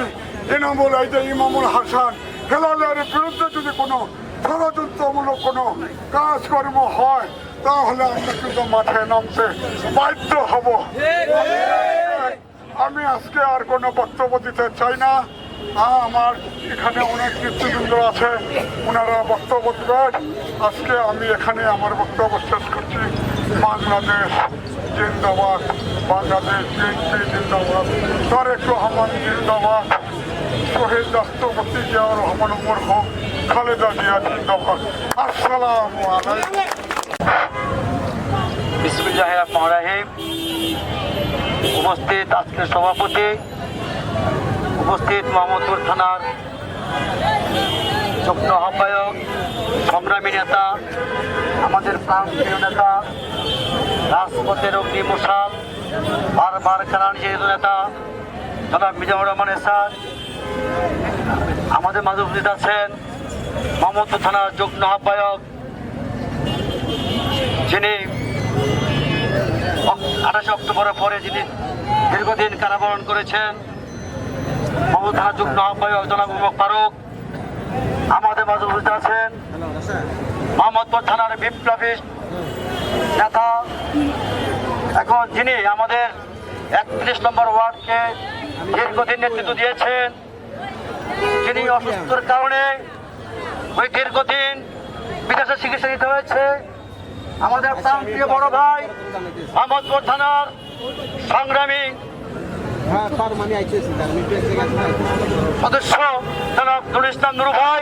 ইমামুল হাসান হেলালের বিরুদ্ধে যদি কোনো ষড়যন্ত্রমূলক কোনো কাজকর্ম হয়, তাহলে আমরা কিন্তু মাঠে নামতে বাধ্য হব। আমি আজকে আর কোনো বক্তব্য দিতে চাই না। আমার এখানে অনেক নেতৃবৃন্দ আছে, ওনারা বক্তব্য দেবেন। আজকে আমি এখানে আমার বক্তব্য শেষ করছি। বাংলাদেশ জিন্দাবাদ, বাংলাদেশ বিএনপি জিন্দাবাদ, তারেক রহমান জিন্দাবাদ, শহীদ রাষ্ট্রপতি জিয়াউর রহমান মরহুম খালেদা জিয়া জিন্দাবাদ। আসসালামু আলাইকুম। বিসমিল্লাহির রহমানির রহিম। উপস্থিত আজকের সভাপতি, উপস্থিত মোহাম্মদপুর থানার যুগ্ম আহ্বায়ক, সংগ্রামী নেতা, আমাদের প্রাণপ্রিয় নেতা, রাজপথের অগ্নি মশাল, বারবার কারা নিষেধিত নেতা জনাব মিজানুর রহমান স্যার, আমাদের মাঝে উপস্থিত আছেন মোহাম্মদপুর থানার যুগ্ম আহ্বায়ক, যিনি 28 অক্টোবরের পরে যিনি দীর্ঘদিন কারাবরণ করেছেন, মোহাম্মদপুর থানার যুগ্ম আহ্বায়ক জনাব ফারুক, আমাদের মাঝে উপস্থিত আছেন মোহাম্মদপুর থানার বিপ্লবী নেতা, এখন যিনি আমাদের 31 নম্বর ওয়ার্ডকে দীর্ঘদিন নেতৃত্ব দিয়েছেন, যিনি অসুস্থতার কারণে ওই দীর্ঘদিন বিদেশে চিকিৎসা নিতে হয়েছে, আমাদের প্রান্তীয় বড় ভাই মোহাম্মদপুর থানার সংগ্রামী সদস্য জনাব নুরুল ইসলাম নুরু ভাই,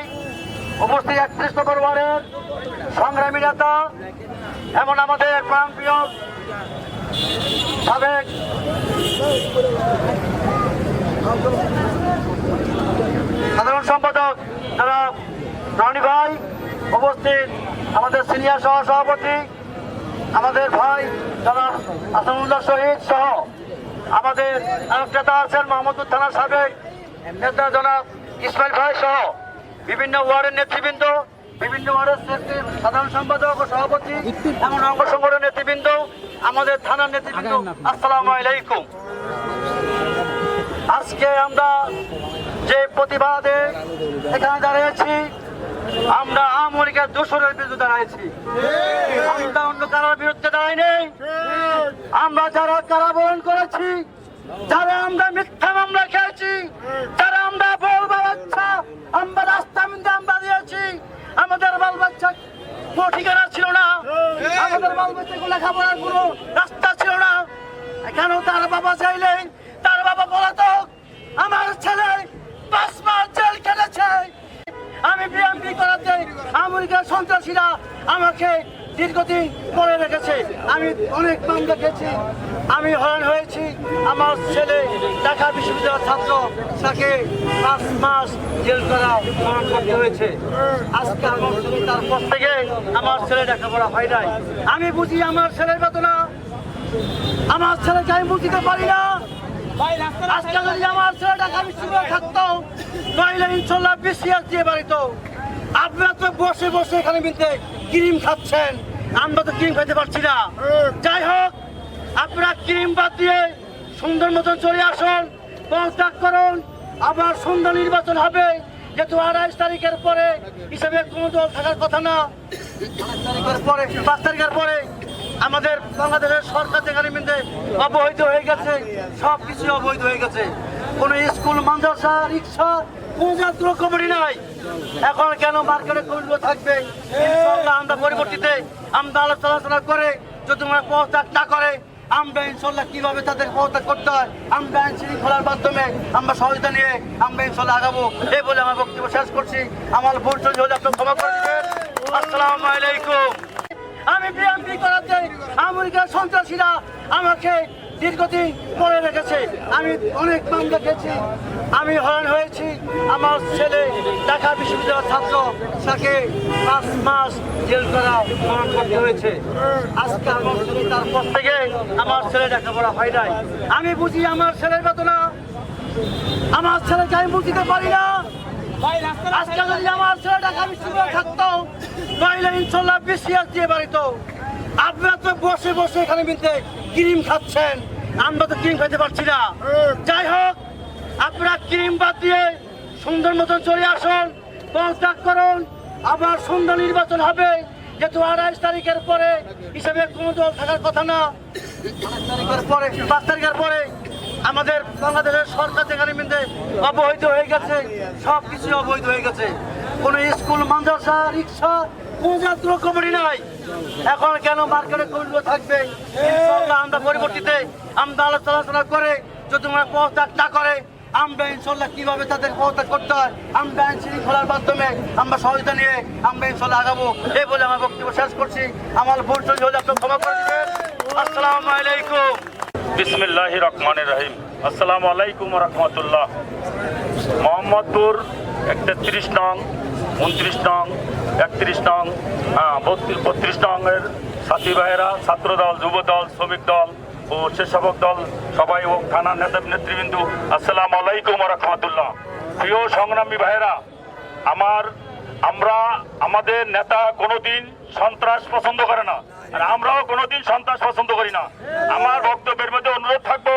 উপস্থিত 31 নম্বর ওয়ার্ডের সংগ্রামী নেতা, এমন আমাদের প্রাণপ্রিয় সাবেক সাধারণ সম্পাদক জনাব রনি ভাই, উপস্থিত আমাদের সিনিয়র সহ সভাপতি আমাদের ভাই জনাব আসাদুল্লাহ শহীদ সহ আমাদের আরেক নেতা আছেন মোহাম্মদপুর থানার সাবেক নেতা জনাব ইসমাইল ভাই সহ বিভিন্ন ওয়ার্ডের নেতৃবৃন্দ, বিভিন্ন ওয়ার্ডের সাধারণ সম্পাদক ও সভাপতি এমন অঙ্গ সংগঠনের নেতৃবৃন্দ, আমাদের থানার নেতৃবৃন্দ, আসসালামু আলাইকুম। আজকে আমরা যে প্রতিবাদে এখানে দাঁড়িয়েছি, আমরা আওয়ামী লীগের দোসরের বিরুদ্ধে দাঁড়িয়েছি। আমরা অন্য কারোর বিরুদ্ধে দাঁড়াইনি। আমরা যারা কারাবরণ করেছি, যারা আমরা মিথ্যা মামলা খেয়েছি, যারা আমরা বলবা বাচ্চা আমরা রাস্তা মিন্দে আমরা দিয়েছি, আমাদের বাল বাচ্চা কোনো ঠিকানা ছিল না, আমাদের বাল বাচ্চা লেখাপড়ার কোনো রাস্তা ছিল না। কেন তার বাবা চাইলেন, তার বাবা পলাতক, আমার ছেলে 5 মাস জেল খেলেছে। আমি বিএমপি করাতে আমেরিকার সন্ত্রাসীরা আমাকে দীর্ঘদিন পরে রেখেছে। আমি অনেক মামলা খেয়েছি, আমি হয়রান হয়েছি। আমার ছেলে ঢাকা বিশ্ববিদ্যালয়ের ছাত্র, তাকে 5 মাস জেল করা বরণ করতে হয়েছে। আজকে আমার ছেলে তারপর থেকে আমার ছেলে লেখাপড়া হয় নাই। আমি বুঝি আমার ছেলের বেদনা, আমার ছেলেকে আমি বুঝতে পারি না। আজকে যদি আমার ছেলে ঢাকা বিশ্ববিদ্যালয়ে থাকতো, নইলে ইনশাল্লাহ বিসিএস দিয়ে বাড়িত। আপনারা তো বসে বসে এখানে মিলতে ক্রিম খাচ্ছেন, আমরা তো ক্রিম খেতে পারছি না। যাই হোক, আপনারা ক্রিম বাদ দিয়ে সুন্দর মতন চলে আসুন, পদত্যাগ করুন, আবার সুন্দর নির্বাচন হবে। যেহেতু 28 তারিখের পরে হিসেবে কোনো দল থাকার কথা না, 5 তারিখের পরে আমাদের বাংলাদেশের সরকার যেখানে মিলতে অবৈধ হয়ে গেছে, সব কিছু অবৈধ হয়ে গেছে। কোনো স্কুল, মাদ্রাসা, রিক্সা, কোন জাতীয় কমিটি নাই। এখন কেন মার্কেটে কমিটিগুলো থাকবে? ইনশাআল্লাহ আমরা পরবর্তীতে আমরা আলোচনা করে, যদি তোমরা পদত্যাগ না করে, আমরা ইনশাল্লাহ কিভাবে তাদের পদত্যাগ করতে হয়, আমরা আইন শৃঙ্খলার মাধ্যমে আমরা সহযোগিতা নিয়ে আমরা ইনশাল্লাহ আগাবো। এই বলে আমার বক্তব্য শেষ করছি। আমার ভোট চলে হলে আপনার ক্ষমা করে দেবেন। আসসালামু আলাইকুম। আমি বিএমপি করাতে আমেরিকার সন্ত্রাসীরা আমাকে দীর্ঘদিন পরে রেখেছে। আমি অনেক মামলা খেয়েছি, আমি হয়রান হয়েছি। আমার ছেলে ঢাকা বিশ্ববিদ্যালয়ের ছাত্র, তাকে 5 মাস জেল করা বরণ করতে হয়েছে। আজকে আমার ছেলে তারপর থেকে আমার ছেলে লেখাপড়া হয় নাই। আমি বুঝি আমার ছেলের বেদনা, আমার ছেলেকে আমি বুঝতে পারি না। আজকে যদি আমার ছেলে ঢাকা বিশ্ববিদ্যালয়ে থাকতো, নইলে ইনশাল্লাহ বিসিএস দিয়ে বাড়িত। আপনারা তো বসে বসে এখানে মিলতে ক্রিম খাচ্ছেন, আমরা তো ক্রিম খেতে পারছি না। যাই হোক, আপনারা ক্রিম বাদ দিয়ে সুন্দর মতন চলে আসুন, পদত্যাগ করুন, আবার সুন্দর নির্বাচন হবে। যেহেতু 28 তারিখের পরে হিসেবে কোনো দল থাকার কথা না, 5 তারিখের পরে আমাদের বাংলাদেশের সরকার যেখানে মিলতে অবৈধ হয়ে গেছে, সব কিছু অবৈধ হয়ে গেছে। কোনো স্কুল, মাদ্রাসা, রিক্সা, কোন জাতীয় কমিটি নাই। এখন কেন মার্কেটে কমিটিগুলো থাকবে? ইনশাআল্লাহ আমরা পরবর্তীতে আমরা আলোচনা করে, যদি তোমরা পদত্যাগ না করে, আমরা ইনশাল্লাহ কিভাবে তাদের পদত্যাগ করতে হয়, আমরা আইন শৃঙ্খলার মাধ্যমে আমরা সহযোগিতা নিয়ে আমরা ইনশাল্লাহ আগাবো। এই বলে আমার বক্তব্য শেষ করছি। আমার ভোট চলে হলে আপনার ক্ষমা করে দেবেন। আসসালামু আলাইকুম। বিসমিল্লাহির রহমানির রহিম। আসসালামু আলাইকুম ওয়া রাহমাতুল্লাহ। মোহাম্মদপুর 33 নং, 29 নং, 31 নং, 32 নং এর সাথী ভাইয়েরা, ছাত্রদল, যুবদল, শ্রমিক দল ও স্বেচ্ছাসেবক দল সবাই এবং থানার নেতৃবৃন্দ, আসসালামু আলাইকুম ওয়া রাহমাতুল্লাহ। প্রিয় সংগ্রামী ভাইয়েরা, আমাদের নেতা কোনোদিন সন্ত্রাস পছন্দ করে না, আর আমরাও কোনোদিন সন্ত্রাস পছন্দ করি না। আমার বক্তব্যের মধ্যে অনুরোধ থাকবো,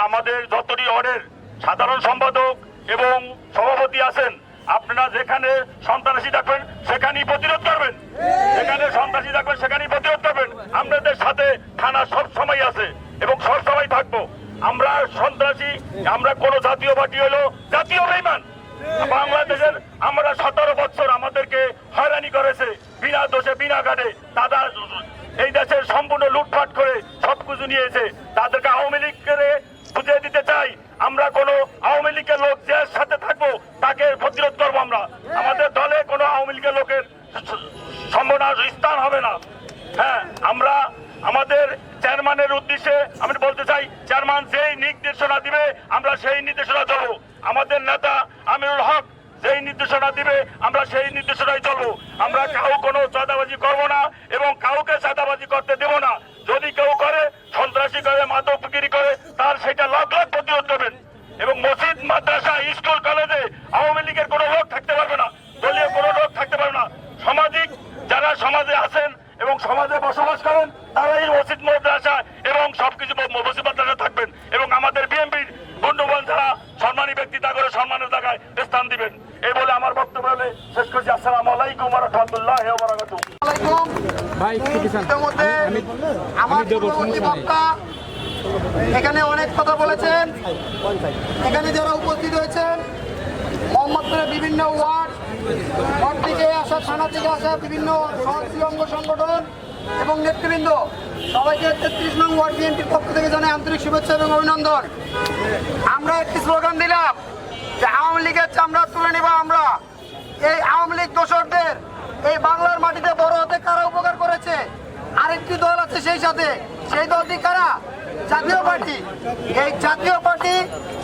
আমাদের যতটি ওয়ার্ডের সাধারণ সম্পাদক এবং সভাপতি আছেন, আপনারা যেখানে সন্ত্রাসী দেখবেন সেখানেই প্রতিরোধ করবেন, যেখানে সন্ত্রাসী দেখবেন সেখানেই প্রতিরোধ করবেন। আপনাদের সাথে থানা সব সময় আছে এবং সব সময় থাকবো। আমরা সন্ত্রাসী, আমরা কোন জাতীয় পার্টি হলো জাতীয় বেঈমান। বাংলাদেশের আমরা 17 বছর আমাদেরকে হয়রানি করেছে বিনা দোষে বিনা ঘাটে। তারা এই দেশের সম্পূর্ণ লুটপাট করে সবকিছু নিয়েছে। তাদেরকে আওয়ামী লীগ করে বুঝিয়ে দিতে চাই, আমরা কোনো আওয়ামী লীগের লোক যে সাথে থাকবো তাকে প্রতিরোধ করবো। আমরা আমাদের দলে কোনো আওয়ামী লীগের লোকের সম্ভাবনা স্থান হবে না। হ্যাঁ, আমরা আমাদের চেয়ারম্যানের উদ্দেশ্যে আমি বলতে চাই, চেয়ারম্যান যেই নির্দেশনা দিবে আমরা সেই নির্দেশনা দেবো। আমাদের নেতা আমিরুল হক যেই নির্দেশনা দিবে আমরা সেই নির্দেশনায় চলবো। আমরা কাউ কোনো চাঁদাবাজি করবো না এবং কাউকে চাঁদাবাজি করতে দেবো না। যদি কেউ করে, সন্ত্রাসী করে, মাদক বিক্রি করে, তার সেটা লাখ লাখ প্রতিরোধ করবেন। এবং মসজিদ, মাদ্রাসা, স্কুল, কলেজে আওয়ামী লীগের কোনো লোক থাকতে পারবে না, দলীয় কোনো লোক থাকতে পারবে না। সামাজিক যারা সমাজে আছেন এবং সমাজে বসবাস করেন তারাই মসজিদ, মাদ্রাসা এবং সবকিছু মসজিদ, মাদ্রাসা থাকবেন। এবং আমাদের বিএনপির বন্ধুবান যারা সম্মানী ব্যক্তি তা করে সম্মানের জায়গায় স্থান দিবেন। এই বলে আমার বক্তব্য বলে শেষ করছি। আসসালামু আলাইকুম ওয়া রাহমাতুল্লাহি ওয়া বারাকাতুহু। ইতিমধ্যে আমার পূর্ববর্তী বক্তা এখানে অনেক কথা বলেছেন। এখানে যারা উপস্থিত হয়েছেন মোহাম্মদপুরের বিভিন্ন ওয়ার্ড থেকে আসা, থানা থেকে আসা বিভিন্ন সহযোগী অঙ্গ সংগঠন এবং নেতৃবৃন্দ সবাইকে 33 নং ওয়ার্ড বিএনপির পক্ষ থেকে জানাই আন্তরিক শুভেচ্ছা এবং অভিনন্দন। আমরা একটি স্লোগান দিলাম যে আওয়ামী লীগের চামড়া তুলে নেব আমরা। এই আওয়ামী লীগ দোসরদের এই বাংলার মাটিতে বড় হতে কারা উপকার করেছে? আরেকটি দল আছে সেই সাথে, সেই দলটি কারা? জাতীয় পার্টি। এই জাতীয় পার্টি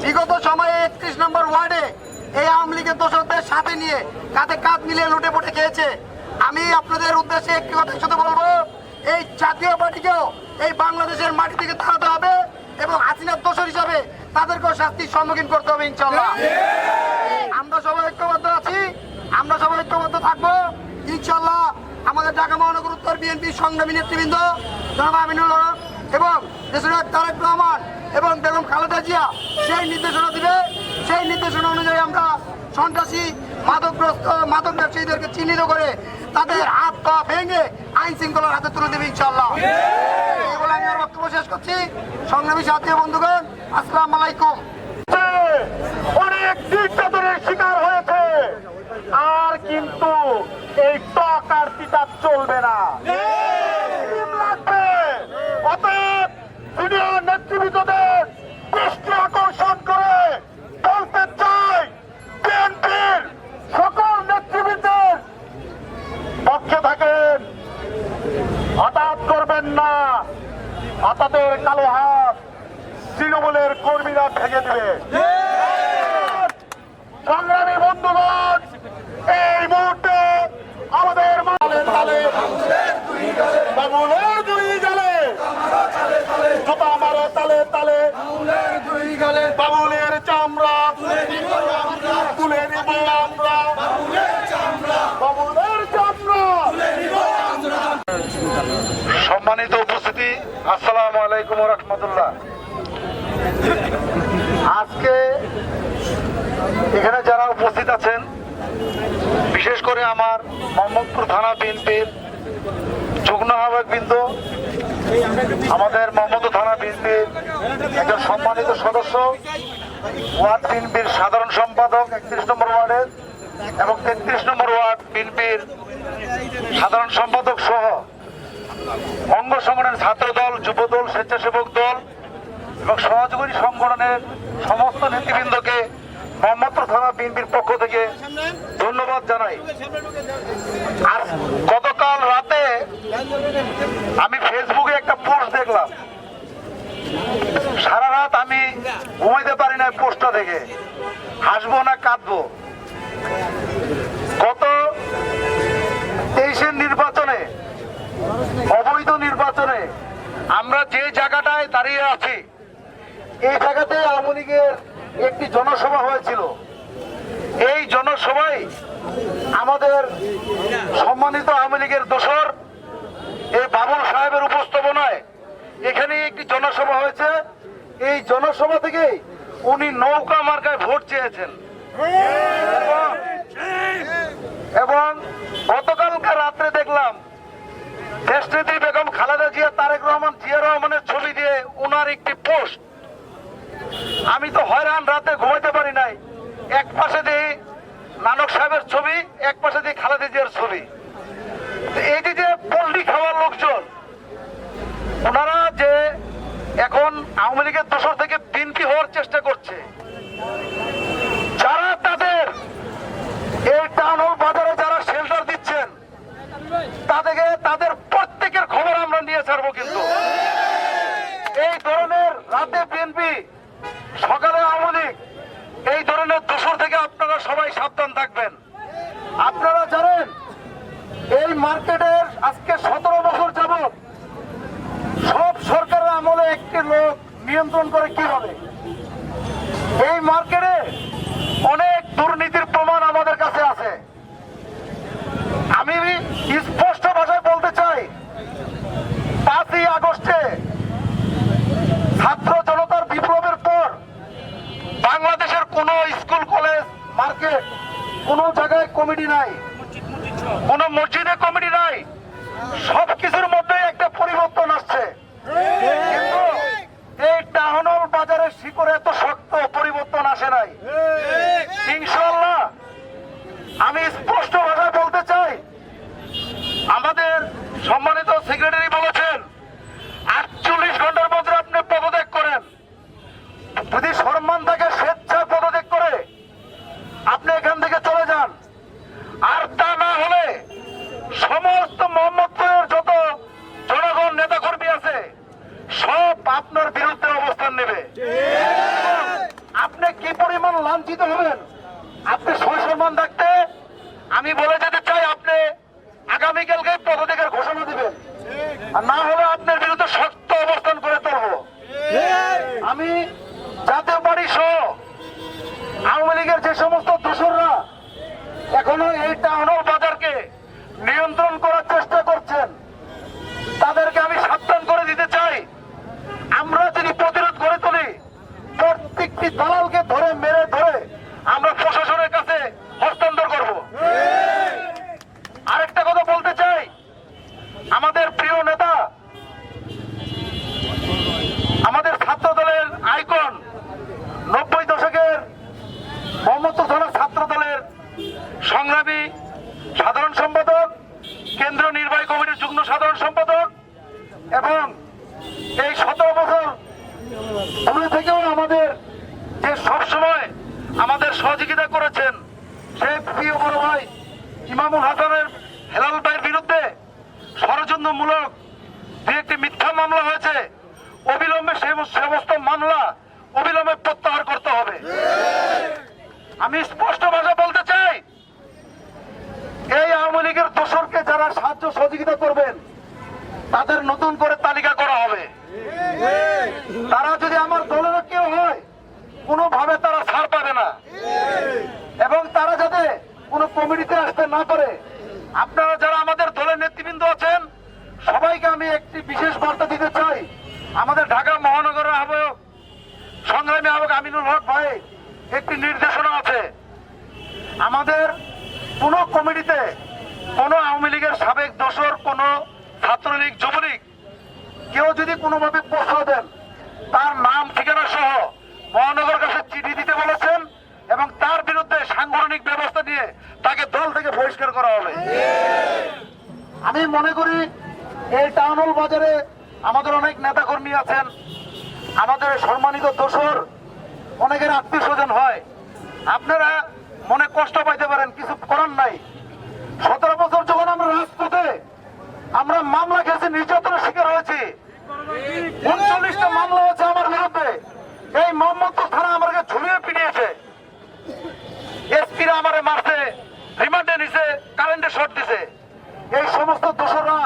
বিগত সময়ে 31 নম্বর ওয়ার্ডে এই আওয়ামী লীগের দোসরদের সাথে নিয়ে কাঁধে কাঁধ মিলিয়ে লুটে পুটে খেয়েছে। আমি আপনাদের উদ্দেশ্যে একটি কথা শুধু বলবো, এই জাতীয় পার্টিকেও এই বাংলাদেশের মাটি থেকে তাড়াতে হবে এবং হাসিনার দোসর হিসাবে তাদেরকেও শাস্তির সম্মুখীন করতে হবে ইনশাল্লাহ। আমরা সবাই ঐক্যবদ্ধ আছি, আমরা সবাই ঐক্যবদ্ধ থাকবো ইনশাল্লাহ। আমাদের ঢাকা মহানগর উত্তর বিএনপির সংগ্রামী নেতৃবৃন্দ জনাব আমিনুল হক এবং দেশের তারেক রহমান এবং বেগম খালেদা জিয়া সেই নির্দেশনা দিবে, সেই নির্দেশনা অনুযায়ী আমরা সন্ত্রাসী মাদকগ্রস্ত মাদক ব্যবসায়ীদেরকে চিহ্নিত করে তাদের হাত পা ভেঙে আইন শৃঙ্খলার হাতে তুলে দেবে ইনশাল্লাহ। এই বলে আমি আমার বক্তব্য শেষ করছি। সংগ্রামী সাথী বন্ধুগণ, আসসালামু আলাইকুম। অনেক নির্যাতনের শিকার হয়েছে, আর কিন্তু এই টক আর তিতাব চলবে না, লাগবে। অতএব সিনিয়র নেতৃবৃন্দদের দৃষ্টি আকর্ষণ করে বলতে চাই, বিএনপির সকল নেতৃবৃন্দের পক্ষে থাকেন, হঠাৎ করবেন না। হঠাৎের কালো হাত তৃণমূলের কর্মীরা ভেঙে দেবে। সংগ্রামী বন্ধুগণ, এই মুহূর্তে আমাদের বাবুলের দুই গালে জুতা মারো তালে তালে, বাবুলের চামড়া তুলে নেব আমরা, বাবুলের চামড়া। সম্মানিত উপস্থিতি, আসসালামু আলাইকুম ওয়া রাহমাতুল্লাহ। আজকে এখানে যারা উপস্থিত আছেন, বিশেষ করে আমার মোহাম্মদপুর থানা বিএনপির যুগ্ম আহ্বায়কবৃন্দ, আমাদের মোহাম্মদপুর থানা বিএনপির একজন সম্মানিত সদস্য, ওয়ার্ড বিএনপির সাধারণ সম্পাদক 31 নম্বর ওয়ার্ডের এবং 33 নম্বর ওয়ার্ড বিএনপির সাধারণ সম্পাদক সহ অঙ্গ সংগঠনের ছাত্র দল, যুব দল, স্বেচ্ছাসেবক দল এবং সহযোগী সংগঠনের সমস্ত নেতৃবৃন্দকে মোহাম্মদপুর থানা বিএনপির পক্ষ থেকে ধন্যবাদ জানাই। আর গতকাল রাতে আমি ফেসবুকে একটা পোস্ট দেখলাম, সারা রাত আমি ঘুমাইতে পারি না পোস্টটা দেখে, হাসবো না কাঁদবো। গত 23-এর নির্বাচনে, অবৈধ নির্বাচনে আমরা যে জায়গাটায় দাঁড়িয়ে আছি, এই জায়গাতে আওয়ামী লীগের একটি জনসভা হয়েছিল। এই জনসভায় আমাদের সম্মানিত আওয়ামী লীগের দোসর এই বাবুল সাহেবের উপস্থাপনায় এখানে একটি জনসভা হয়েছে। এই জনসভা থেকে উনি নৌকা মার্কায় ভোট চেয়েছেন এবং এবং গতকালকে রাত্রে দেখলাম দেশনেত্রী বেগম খালেদা জিয়া তারেক রহমান জিয়া রহমানের ছবি দিয়ে ওনার একটি পোস্ট। আমি তো হয়রান, রাতে ঘুমাইতে পারি নাই। এক পাশে দিয়ে নানক সাহেবের ছবি, এক পাশে দিয়ে খালেদা জিয়ার ছবি। এই যে পল্লী খাওয়ার লোকজন, ওনারা যে এখন আওয়ামী লীগের দোসর থেকে বিএনপি হওয়ার চেষ্টা করছে, যারা তাদের এই টাউন হল বাজারে যারা শেল্টার দিচ্ছেন, তাদের প্রত্যেকের খবর আমরা নিয়ে ছাড়বো। কিন্তু এই ধরনের রাতে বিএনপি, সকালে আওয়ামী লীগ, এই ধরনের দোসর থেকে আপনারা সবাই সাবধান থাকবেন। আপনারা জানেন এই মার্কেটের আজকে 17 বছর যাবত সব সরকারের আমলে একটি লোক নিয়ন্ত্রণ করে কিভাবে। এই মার্কেটে অনেক দুর্নীতির প্রমাণ আমাদের কাছে আছে। আমি স্পষ্ট ভাষায় বলতে চাই, 5ই আগস্টে ছাত্র জনতার বিপ্লবের পর বাংলাদেশের কোন স্কুল, কলেজ, মার্কেট, কোন জায়গায় কমিটি নাই, কোন মসজিদে কমিটি নাই। সবকিছুর মধ্যে একটা পরিবর্তন আসছে। কিন্তু এই টাউন হল বাজারের শিকড়ে এত শক্ত পরিবর্তন আসে নাই। ইনশাআল্লাহ আমি স্পষ্ট ভাষায় বলতে চাই, আমাদের সম্মানিত সেক্রেটারি বলেছেন 48 ঘন্টার মধ্যে আপনি পদত্যাগ করেন। যদি সম্মান থাকে স্বেচ্ছায় পদত্যাগ করে আপনি এখান থেকে চলে যান। আর তা না হলে সমস্ত মোহাম্মদপুরের যত জনগণ নেতাকর্মী আছে সব আপনার বিরুদ্ধে অবস্থান নেবে। আপনি কি পরিমাণ লাঞ্ছিত হবেন, আপনি সম্মান থাকতে আমি বলে যেতে চাই, আপনি আগামীকালকে পদত্যাগের ঘোষণা দিবেন। আর না হলে আপনার বিরুদ্ধে শক্ত অবস্থান করে তুলব। আমি জাতীয় পার্টি সহ আওয়ামী লীগের যে সমস্ত দোসররা এখনো এই টাউন হল বাজারকে নিয়ন্ত্রণ করার চেষ্টা করছেন, তাদেরকে আমি সাবধান করে দিতে চাই, আমরা যদি প্রতিরোধ গড়ে তুলি, প্রত্যেকটি দালালকে ধরে মেরে ধরে আমরা প্রশাসনের কাছে হস্তান্তর করব। আরেকটা কথা বলতে চাই, আমাদের প্রিয় নেতা, আমাদের ছাত্র দলের আইকন, 90 দশকের মোহাম্মদপুর থানা ছাত্র দলের সংগ্রামী সাধারণ সম্পাদক, কেন্দ্রীয় নির্বাহী কমিটির যুগ্ম সাধারণ সম্পাদক এবং এই 17 বছর দূরে থেকেও আমাদের যে সবসময় আমাদের সহযোগিতা করেছেন, সেই প্রিয় বড় ভাই ইমামুল হাসানের হেলাল ভাইয়ের বিরুদ্ধে ষড়যন্ত্রমূলক যে একটি মিথ্যা মামলা হয়েছে, অবিলম্বে সেই সমস্ত মামলা অবিলম্বে প্রত্যাহার করতে হবে। আমি স্পষ্ট ভাষা বলতে চাই, এই আওয়ামী লীগের দোসরকে যারা সাহায্য সহযোগিতা করবেন তাদের নতুন করে তালিকা করা হবে। তারা যদি আমার দলের কেউ হয়, কোনোভাবে তারা ছাড় পাবে না। এবং তারা যাতে কোনো কমিটিতে আসতে না পারে, আপনারা যারা আমাদের দলের নেতৃবৃন্দ আছেন সবাইকে আমি একটি বিশেষ বার্তা দিতে চাই। আমাদের ঢাকা মহানগরের আহ্বায়ক সংগ্রামী আহ্বায়ক আমিনুল হক ভাই একটি নির্দেশনা আছে, আমাদের কোন কমিটিতে কোন আওয়ামী লীগের সাবেক দোসর, কোন ছাত্রলীগ, যুবলীগ কেউ যদি কোনোভাবে প্রশ্রয় দেন, তার নাম ঠিকানা সহ মহানগর কাছে চিঠি দিতে বলেছেন এবং তার বিরুদ্ধে সাংগঠনিক ব্যবস্থা নিয়ে তাকে দল থেকে বহিষ্কার করা হবে। আমি মনে করি এই টাউন হল বাজারে আমাদের অনেক নেতা কর্মী আছেন, আমাদের সম্মানিত দোসর, অনেকের আত্মীয় স্বজন হয়। আপনারা মনে কষ্ট পাইতে পারেন, কিছু করার নাই। 17 বছর যখন আমরা রাজপথে আমরা মামলা খেয়েছি, নির্যাতনের শিকার হয়েছি, 39টা মামলা হয়েছে আমার বিরুদ্ধে। এই মোহাম্মদপুর থানা আমাকে ঝুলিয়ে পিটিয়েছে, এসপিরা আমারে মারছে, রিমান্ডে নিছে, কারেন্টে শর্ট দিছে। এই সমস্ত দোসররা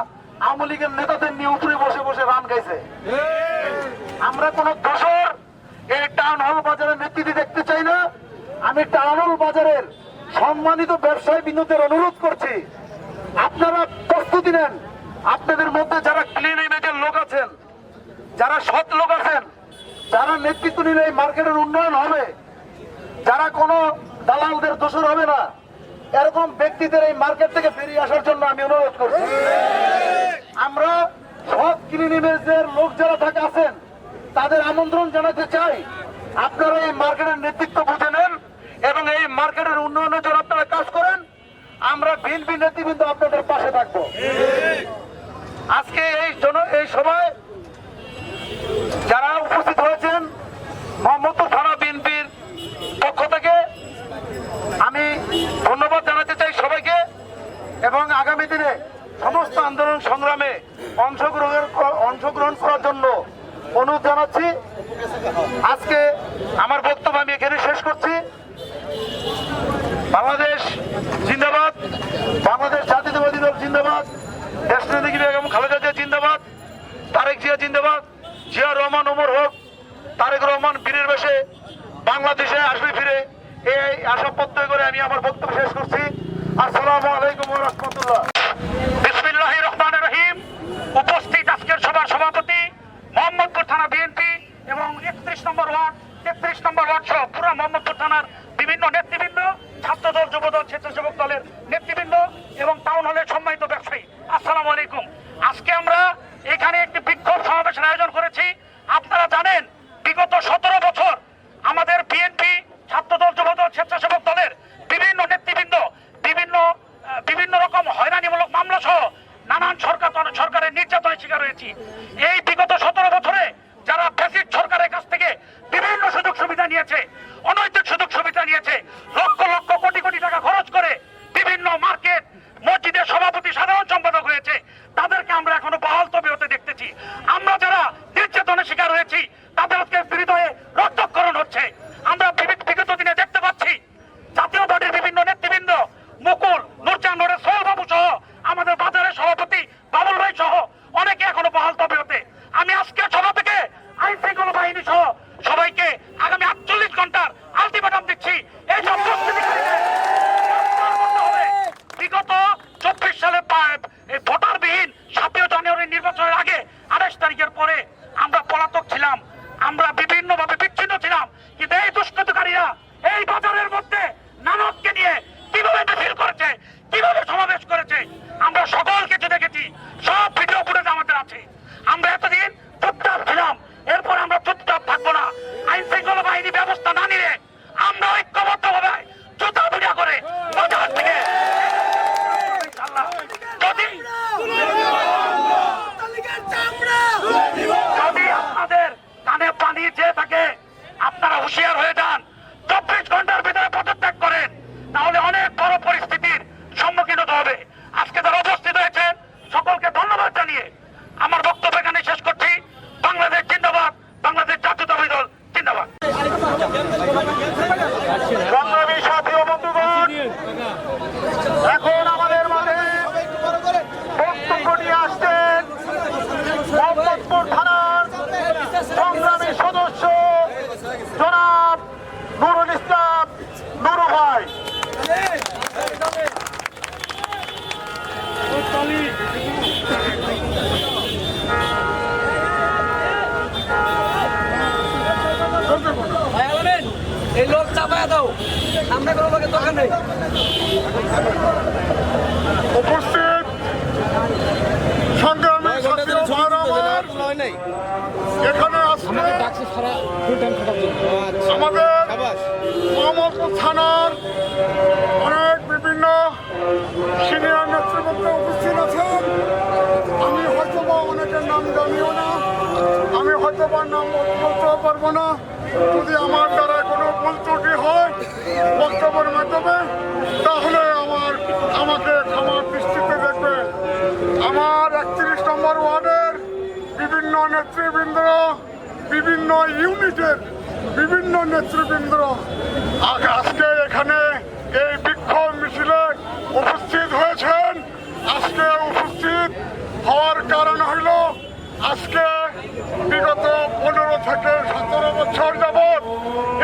আওয়ামী লীগের নেতাদের নিয়ে উপরে বসে বসে রান গাইছে। আমরা কোন দোসর এই টাউন হল বাজারের নেতৃত্বে দেখতে চাই না। আমি টাউন হল বাজারের সম্মানিত ব্যবসায়ী বিন্দুদের অনুরোধ করছি, আপনারা প্রস্তুতি নেন। আপনাদের মধ্যে যারা ক্লিন ইমেজের লোক আছেন, যারা সৎ লোক আছেন, যারা নেতৃত্ব নিলে এই মার্কেটের উন্নয়ন হবে, যারা কোনো দালালদের দোষর হবে না, এরকম ব্যক্তিদের এই মার্কেট থেকে বেরিয়ে আসার জন্য আমি অনুরোধ করছি। আমরা সব ক্লিনিমেজের লোক যারা থাকে আছেন তাদের আমন্ত্রণ জানাতে চাই, আপনারা এই মার্কেটের নেতৃত্ব বুঝে নেন এবং এই মার্কেটের উন্নয়নের জন্য আপনারা কাজ করেন। আমরা বিএনপি নেতৃবৃন্দ আপনাদের পাশে থাকবো। আজকে এই সভায় যারা উপস্থিত হয়েছেন মোহাম্মদপুর থানা বিএনপির পক্ষ থেকে আমি ধন্যবাদ জানাতে চাই সবাইকে, এবং আগামী দিনে সমস্ত আন্দোলন সংগ্রামে অংশগ্রহণ করার জন্য অনুরোধ জানাচ্ছি। আজকে আমার বক্তব্য আমি এখানে শেষ করছি। বাংলাদেশ জিন্দাবাদ, বাংলাদেশ জাতীয়তাবাদী দল জিন্দাবাদ, দেশনেত্রী বেগম খালেদা জিয়া জিন্দাবাদ, তারেক জিয়া জিন্দাবাদ, জিয়া রহমান ওমর হক, তারেক রহমান বীরের বেশে বাংলাদেশে আসবে ফিরে, এই আশা প্রত্যয় করে আমি আমার বক্তব্য শেষ করছি। আসসালামু আলাইকুম ওয়া রাহমাতুল্লাহ। বিসমিল্লাহির রহমানির রহিম। উপস্থিত আজকের সভার সভাপতি মোহাম্মদপুর থানা বিএনপি এবং 31 নম্বর ওয়ার্ড, 33 নম্বর ওয়ার্ড সহ পুরো মোহাম্মদপুর থানার বিভিন্ন নেতৃবৃন্দ, ছাত্রদল, যুবদল, স্বেচ্ছাসেবক দলের নেতৃবৃন্দ এবং টাউন হলের সম্মানিত ব্যবসায়ী, আসসালামু আলাইকুম। আজকে আমরা এখানে একটি বিক্ষোভ সমাবেশের আয়োজন করেছি। আপনারা জানেন বিগত 17 বছর আমাদের বিএনপি, ছাত্রদল, যুবদল, স্বেচ্ছাসেবক দলের বিভিন্ন নেতৃবৃন্দ বিভিন্ন রকম হয়রানিমূলক মামলা সহ নানান সরকারের নির্যাতনের শিকার হয়েছি। এই বিগত 17 বছরে যারা ফ্যাসিস্ট সরকারের কাছ থেকে বিভিন্ন সুযোগ সুবিধা নিয়েছে, অনৈতিক সুযোগ সুবিধা নিয়েছে, লক্ষ লক্ষ কোটি কোটি টাকা খরচ করে বিভিন্ন মার্কেট, মসজিদের সভাপতি, সাধারণ সম্পাদক হয়েছে, তাদেরকে আমরা এখনো বহাল তবে হতে দেখতেছি। আমরা যারা নির্যাতনের শিকার হয়েছি তাদেরকে হৃদয়ে রক্তক্ষরণ হচ্ছে। আমরা বিগত দিনে দেখতে পাচ্ছি জাতীয় পার্টির বিভিন্ন নেতৃবৃন্দ, মুকুল, নুরজান, সোহেল বাবু সহ আমাদের বাজারের সভাপতি বাবুল ভাই সহ অনেকে এখনো বহাল তবে হতে। আমি আজকে সভা থেকে আইন শৃঙ্খলা বাহিনী সহ সবাইকে আগামী 48 ঘন্টার আলটিমেটাম দিচ্ছি। এই সব বিগত 24 সালে ভোটারবিহীন 7 জানুয়ারি নির্বাচনের আগে 28 তারিখের পরে আমরা পলাতক ছিলাম, আমরা বিভিন্নভাবে বিচ্ছিন্ন ছিলাম, কিন্তু এই দুষ্কৃতকারীরা এই বাজারের মধ্যে নানককে নিয়ে কিভাবে মিছিল করেছে, কিভাবে সমাবেশ করেছে, আমরা সকল কিছু দেখেছি। সব ভিডিও ফুটেজ আমাদের আছে। আমরা এতদিন চুপচাপ ছিলাম, এরপর আমরা চুপচাপ থাকবো না। আইন শৃঙ্খলা বাহিনী ব্যবস্থা না নিলে আমরা ঐক্যবদ্ধভাবে জুতা ভিড়া করে বাজার থেকে যদি আপনাদের কানে পানি চেয়ে থাকে, আপনারা হুঁশিয়ার হয়ে যান। 24 ঘন্টার ভিতরে পদত্যাগ করেন, তাহলে অনেক বড় পরিস্থিতির সম্মুখীন হতে হবে। আজকে যারা উপস্থিত হয়েছেন সকলকে ধন্যবাদ জানিয়ে আমার বক্তব্য এখানে শেষ করছি। বাংলাদেশ জিন্দাবাদ, বাংলাদেশ জাতীয়তাবাদী দল জিন্দাবাদ। সংগ্রামী সাথী ও বন্ধুগণ, এখন আমাদের মাঝে বক্তব্য নিয়ে আসছেন মোহাম্মদপুর থানার সংগ্রামী সদস্য জনাব নুরুল ইসলাম নুরু ভাই। এই লোক চাপায়া দাও, আমরা কোনো লোকের দরকার নেই। উপস্থিত সংগ্রামী সাথী ও ভাইরা আমার, এখানে আসলে আমাদের মোহাম্মদপুর থানার অনেক বিভিন্ন সিনিয়র নেতৃবৃন্দ উপস্থিত আছেন। আমি হয়তো বা অনেকের নাম জানিও না, আমি হয়তো বা নাম বলতে পারবো না। যদি আমার দ্বারা কোনো ভুল ত্রুটি হয় বক্তব্যের মাধ্যমে, তাহলে আমাকে ক্ষমার দৃষ্টিতে দেখবেন। আমার 31 নম্বর ওয়ার্ডের বিভিন্ন নেতৃবৃন্দ, বিভিন্ন ইউনিটের বিভিন্ন নেতৃবৃন্দ আজকে এখানে এই বিক্ষোভ মিছিলে উপস্থিত হয়েছেন। আজকে উপস্থিত হওয়ার কারণ হইল আজকে বিগত 15 থেকে 17 বছর যাবৎ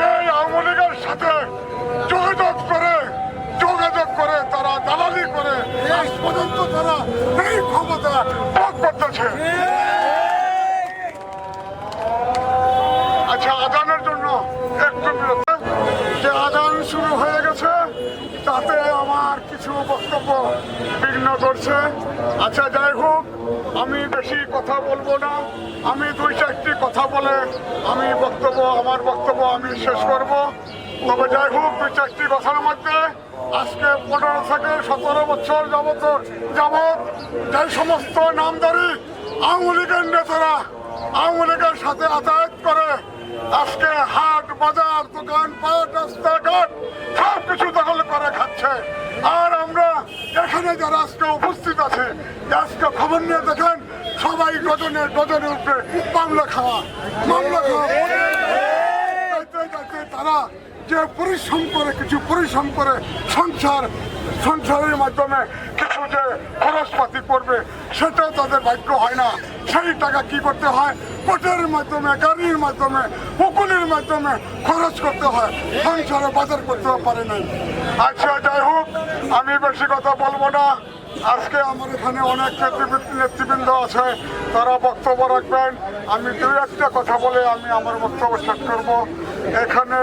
এই আওয়ামী লীগের সাথে যোগাযোগ করে তারা দালালি করে আজ পর্যন্ত তারা এই ক্ষমতা ভোগ করতেছে। আচ্ছা, আজানের জন্য একটু বিরতি। যে আজান শুরু হয়ে গেছে তাতে আমার বক্তব্য বিঘ্ন করছে। আচ্ছা যাই হোক, আমি বেশি কথা বলবো না, আমি 2-4টি কথা বলে আমার বক্তব্য আমি শেষ করব। তবে যাই হোক, 2-4টি কথার মধ্যে আজকে 15 থেকে 17 বছর যাবত যে সমস্ত নামধারী আওয়ামী লীগের নেতারা আওয়ামী লীগের সাথে আদায়ত করে আজকে হাট বাজার দোকানপাট রাস্তাঘাট সব কিছু দখল করে খাচ্ছে। আর আমরা এখানে যারা আজকে উপস্থিত আছে, আজকে খবর নিয়ে দেখেন সবাই ডজনের উপরে মামলা খাওয়া তারা যে কিছু পরিশ্রম করে সংসারের মাধ্যমে কিছু যে খরচপাতি করবে সেটাও তাদের ভাগ্য হয় না। সেই টাকা কি করতে হয়? কোর্টের মাধ্যমে, গাড়ির মাধ্যমে, উকুলের মাধ্যমে খরচ করতে হয়, সংসারে বাজার করতে পারে নাই। আচ্ছা যাই হোক, আমি বেশি কথা বলবো না। আজকে আমার এখানে অনেক নেতৃবৃন্দ আছে, তারা বক্তব্য রাখবেন। আমি 2-1টা কথা বলে আমি আমার বক্তব্য শেষ করব। এখানে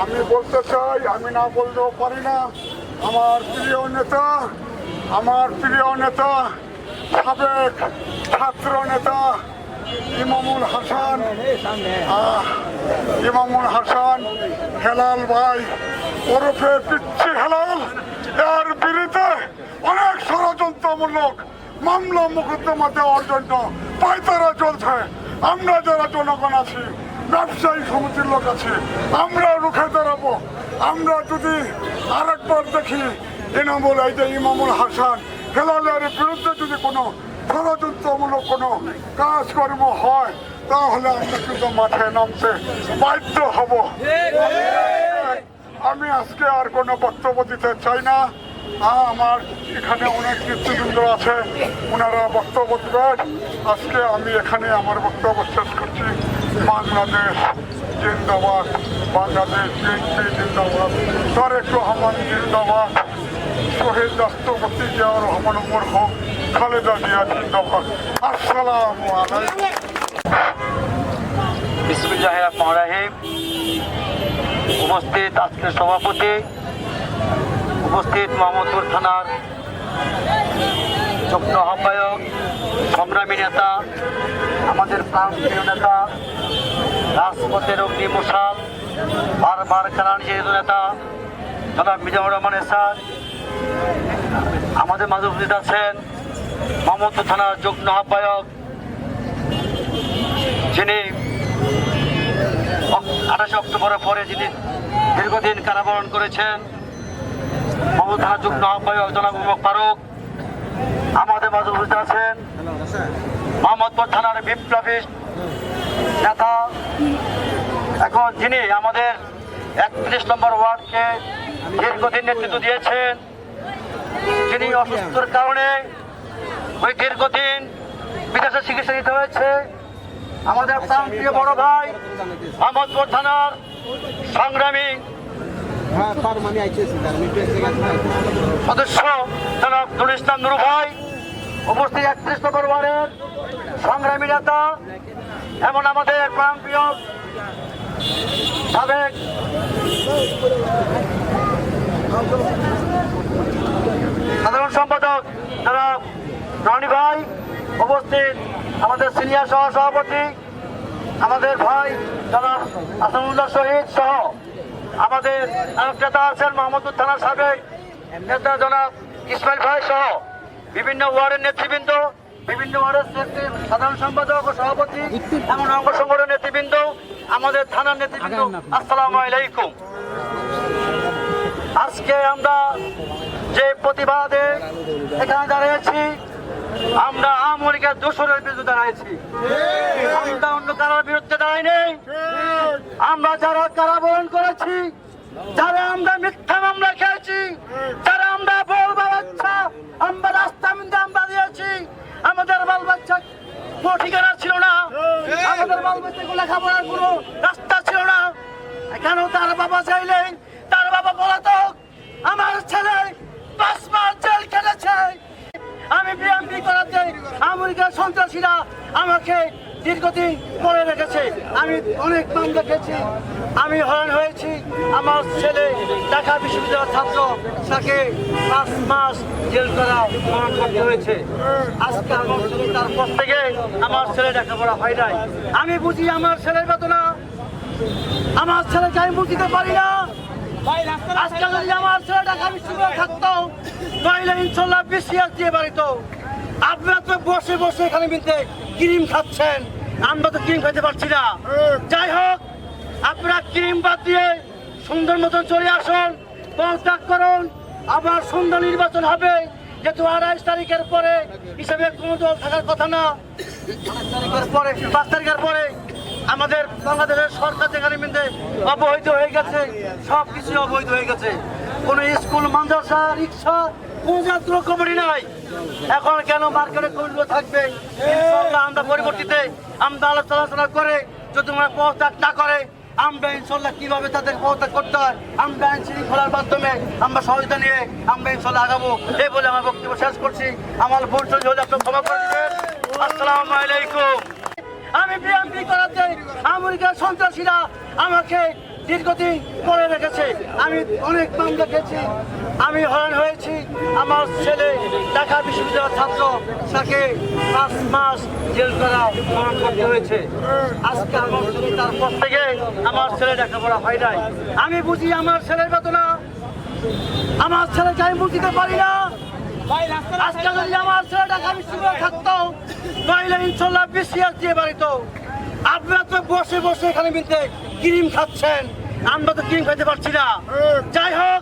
আমি বলতে চাই, আমি না বলতেও পারি না, আমার প্রিয় নেতা সাবেক ছাত্র নেতা ইমামুল হাসান হেলাল ভাই ওরফে পিচ্ছি হেলাল, এর বিরুদ্ধে অনেক ষড়যন্ত্রমূলক মামলা মোকদ্দমা দেওয়ার জন্য পায়তারা চলছে। আমরা যারা জনগণ আছি, ব্যবসায়ী সমিতির লোক আছে, আমরা রুখে দাঁড়াবো। আমরা যদি আরেকবার দেখি ইমামুল হাসান হেলালের বিরুদ্ধে যদি কোনো ষড়যন্ত্রমূলক কোনো কাজকর্ম হয়, তাহলে আমরা কিন্তু মাঠে নামতে বাধ্য হব। আমি আজকে আর কোনো বক্তব্য দিতে চাই না। আমার এখানে অনেক নেতৃবৃন্দ আছে, ওনারা বক্তব্য দেবেন। আজকে আমি এখানে আমার বক্তব্য শেষ করছি। বাংলাদেশ জিন্দাবাদ, বাংলাদেশ বিএনপি জিন্দাবাদ, তারেক রহমান জিন্দাবাদ, শহীদ রাষ্ট্রপতি জিয়াউর রহমান মরহুম খালেদা জিয়া জিন্দাবাদ। আসসালামু আলাইকুম। বিসমিল্লাহির রহমানির রহিম। উপস্থিত আজকের সভাপতি, উপস্থিত মোহাম্মদপুর থানার যুগ্ম আহ্বায়ক, সংগ্রামী নেতা, আমাদের প্রান্তীয় নেতা, রাজপথের অগ্নি মশাল, বারবার কারানিত নেতা জনাব মিজানুর রহমান স্যার, আমাদের মাঝে উপস্থিত আছেন মোহাম্মদপুর থানার যুগ্ম আহ্বায়ক, যিনি 28 অক্টোবরের পরে যিনি দীর্ঘদিন কারাবরণ করেছেন, মোহাম্মদপুর থানার যুগ্ম আহ্বায়ক জনাব ফারুক। আমাদের মাঝে উপস্থিত আছেন মোহাম্মদপুর থানার বিপ্লবী নেতা, এখন যিনি আমাদের 31 নম্বর ওয়ার্ডকে দীর্ঘদিন নেতৃত্ব দিয়েছেন, যিনি অসুস্থতার কারণে ওই দীর্ঘদিন বিদেশে চিকিৎসা নিতে হয়েছে, আমাদের প্রান্তীয় বড় ভাই মোহাম্মদপুর থানার সংগ্রামী সদস্য জনাব নুরুল ইসলাম নুরু ভাই, উপস্থিত 31 নম্বর ওয়ার্ডের সংগ্রামী নেতা, এমন আমাদের প্রান্তীয় সাবেক সাধারণ সম্পাদক জনাব রনি ভাই, উপস্থিত আমাদের সিনিয়র সহসভাপতি আমাদের ভাই জনাব আসাদুল্লাহ শহীদ সহ আমাদের নেতা আছেন মোহাম্মদপুর থানার সাবেক নেতা জনাব ইসমাইল ভাই সহ বিভিন্ন ওয়ার্ডের নেতৃবৃন্দ, বিভিন্ন ওয়ার্ডের সাধারণ সম্পাদক ও সভাপতি, এমন অঙ্গ সংগঠনের নেতৃবৃন্দ, আমাদের থানার নেতৃবৃন্দ, আসসালামু আলাইকুম। আজকে আমরা যে প্রতিবাদে এখানে দাঁড়িয়েছি, আমরা আওয়ামী লীগের দোসরের বিরুদ্ধে দাঁড়িয়েছি। আমরা অন্য কারোর বিরুদ্ধে দাঁড়াইনি। আমরা যারা কারাবরণ করেছি, যারা আমরা মিথ্যা মামলা খেয়েছি, যারা আমরা বলবা বাচ্চা আমরা রাস্তা মিন্দে আমরা দিয়েছি, আমাদের বাল বাচ্চা কোনো ঠিকানা ছিল না, আমাদের বাল বাচ্চাকে লেখাপড়ার কোনো রাস্তা ছিল না। কেন তার বাবা চাইলেন, তার বাবা পলাতক, আমার ছেলে 5 মাস জেল খেটেছে। আমি বিএমপি করাতে আমেরিকার সন্ত্রাসীরা আমাকে দীর্ঘদিন পরে রেখেছে। আমি অনেক মামলা খেয়েছি, আমি হয়রান হয়েছি। আমার ছেলে ঢাকা বিশ্ববিদ্যালয়ের ছাত্র, তাকে 5 মাস জেল করা মরণ করতে হয়েছে। আজকে আমার ছেলে তারপর থেকে আমার ছেলে লেখাপড়া হয় নাই। আমি বুঝি আমার ছেলের বেদনা, আমার ছেলেকে আমি বুঝতে পারি না। আজকে যদি আমার ছেলে ঢাকা বিশ্ববিদ্যালয়ে থাকতো তাহলে ইনশাল্লাহ বিসিএস দিয়ে বাড়িত। আপনারা তো বসে বসে এখানে মিলতে ক্রিম খাচ্ছেন, আমরা তো ক্রিম খেতে পারছি না। যাই হোক, আপনারা ক্রিম বাদ দিয়ে সুন্দর মতন চলে আসুন, পদত্যাগ করুন, আবার সুন্দর নির্বাচন হবে। যেহেতু 28 তারিখের পরে হিসেবে কোনো দল থাকার কথা না, 5 তারিখের পরে আমাদের বাংলাদেশের সরকার যেখানে মিলতে অবৈধ হয়ে গেছে, সব কিছু অবৈধ হয়ে গেছে। কোনো স্কুল, মাদ্রাসা, রিক্সা, কোনো জাতীয় কমিটি নাই। এখন কেন মার্কেটে কমিটিগুলো থাকবে? ইনশাআল্লাহ আমরা পরবর্তীতে আমরা আলোচনা করে যদি তোমরা পদত্যাগ না করে, আমরা ইনশাল্লাহ কিভাবে তাদের পদত্যাগ করতে হয় আমরা আইন শৃঙ্খলার মাধ্যমে আমরা সহযোগিতা নিয়ে আমরা ইনশাল্লাহ আগাবো। এই বলে আমার বক্তব্য শেষ করছি। আমার ভুল ত্রুটি হলে আপনার ক্ষমা করে দেবেন। আসসালামু আলাইকুম। আমি বিএনপি করাতে আমেরিকার সন্ত্রাসীরা আমাকে দীর্ঘদিন পরে রেখেছে। আমি অনেক মামলা খেয়েছি, আমি হয়রান হয়েছি। আমার ছেলে ঢাকা বিশ্ববিদ্যালয়ের ছাত্র, তাকে 5 মাস জেল করা মরণ করতে হয়েছে। আজকে আমার ছেলে তারপর থেকে আমার ছেলে লেখাপড়া হয় নাই। আমি বুঝি আমার ছেলের বেদনা, আমার ছেলেকে আমি বুঝতে পারি না। আজকে যদি আমার ছেলে ঢাকা বিশ্ববিদ্যালয়ে থাকতো তাহলে ইনশাল্লাহ বিসিএস দিয়ে বাড়িত। আপনারা তো বসে বসে এখানে মিলতে ক্রিম খাচ্ছেন, আমরা তো ক্রিম খেতে পারছি না। যাই হোক,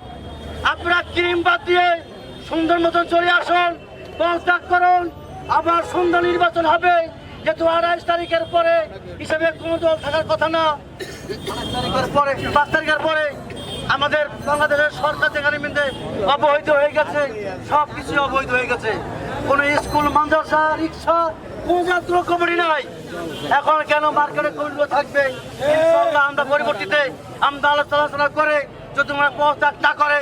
আপনারা ক্রিম বাদ দিয়ে সুন্দর মতন চলে আসুন, পদত্যাগ করুন, আবার সুন্দর নির্বাচন হবে। যেহেতু 28 তারিখের পরে হিসেবে কোনো দল থাকার কথা না, 5 তারিখের পরে আমাদের বাংলাদেশের সরকার যেখানে মিলতে অবৈধ হয়ে গেছে, সব কিছু অবৈধ হয়ে গেছে। কোনো স্কুল, মাদ্রাসা, রিক্সা, কোনো জাতীয় কমিটি নাই। এখন কেন মার্কেটে কমিটিগুলো থাকবে? ইনশাআল্লাহ আমরা পরবর্তীতে আমরা আলোচনা করে যদি তোমরা পদত্যাগ না করে,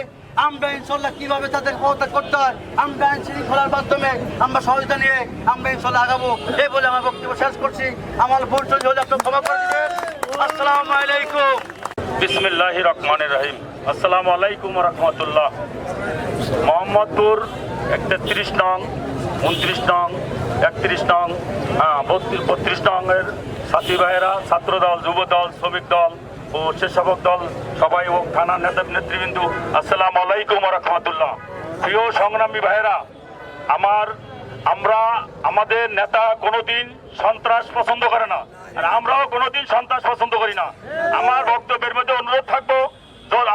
আমরা ইনশাল্লাহ কিভাবে তাদের পদত্যাগ করতে হয় আমরা আইন শৃঙ্খলার মাধ্যমে আমরা সহযোগিতা নিয়ে আমরা ইনশাল্লাহ আগাবো। এই বলে আমার বক্তব্য শেষ করছি। আমার ভুল ত্রুটি হলে আপনার ক্ষমা করে দেবেন। আসসালামু আলাইকুম। বিসমিল্লাহির রহমানির রহিম। আসসালামু আলাইকুম ওয়া রাহমাতুল্লাহ। মোহাম্মদপুর 33 নং, 29 নং, 31 নং, 32 নংয়ের সাথী ভাইয়েরা, ছাত্রদল, যুবদল, শ্রমিক দল ও স্বেচ্ছাসেবক দল সবাই এবং থানার নেতৃবৃন্দ, আসসালামু আলাইকুম ওয়া রাহমাতুল্লাহ। প্রিয় সংগ্রামী ভাইয়েরা, আমাদের নেতা কোনোদিন সন্ত্রাস পছন্দ করে না, আর আমরাও কোনোদিন সন্ত্রাস পছন্দ করি না। আমার বক্তব্যের মধ্যে অনুরোধ থাকবো,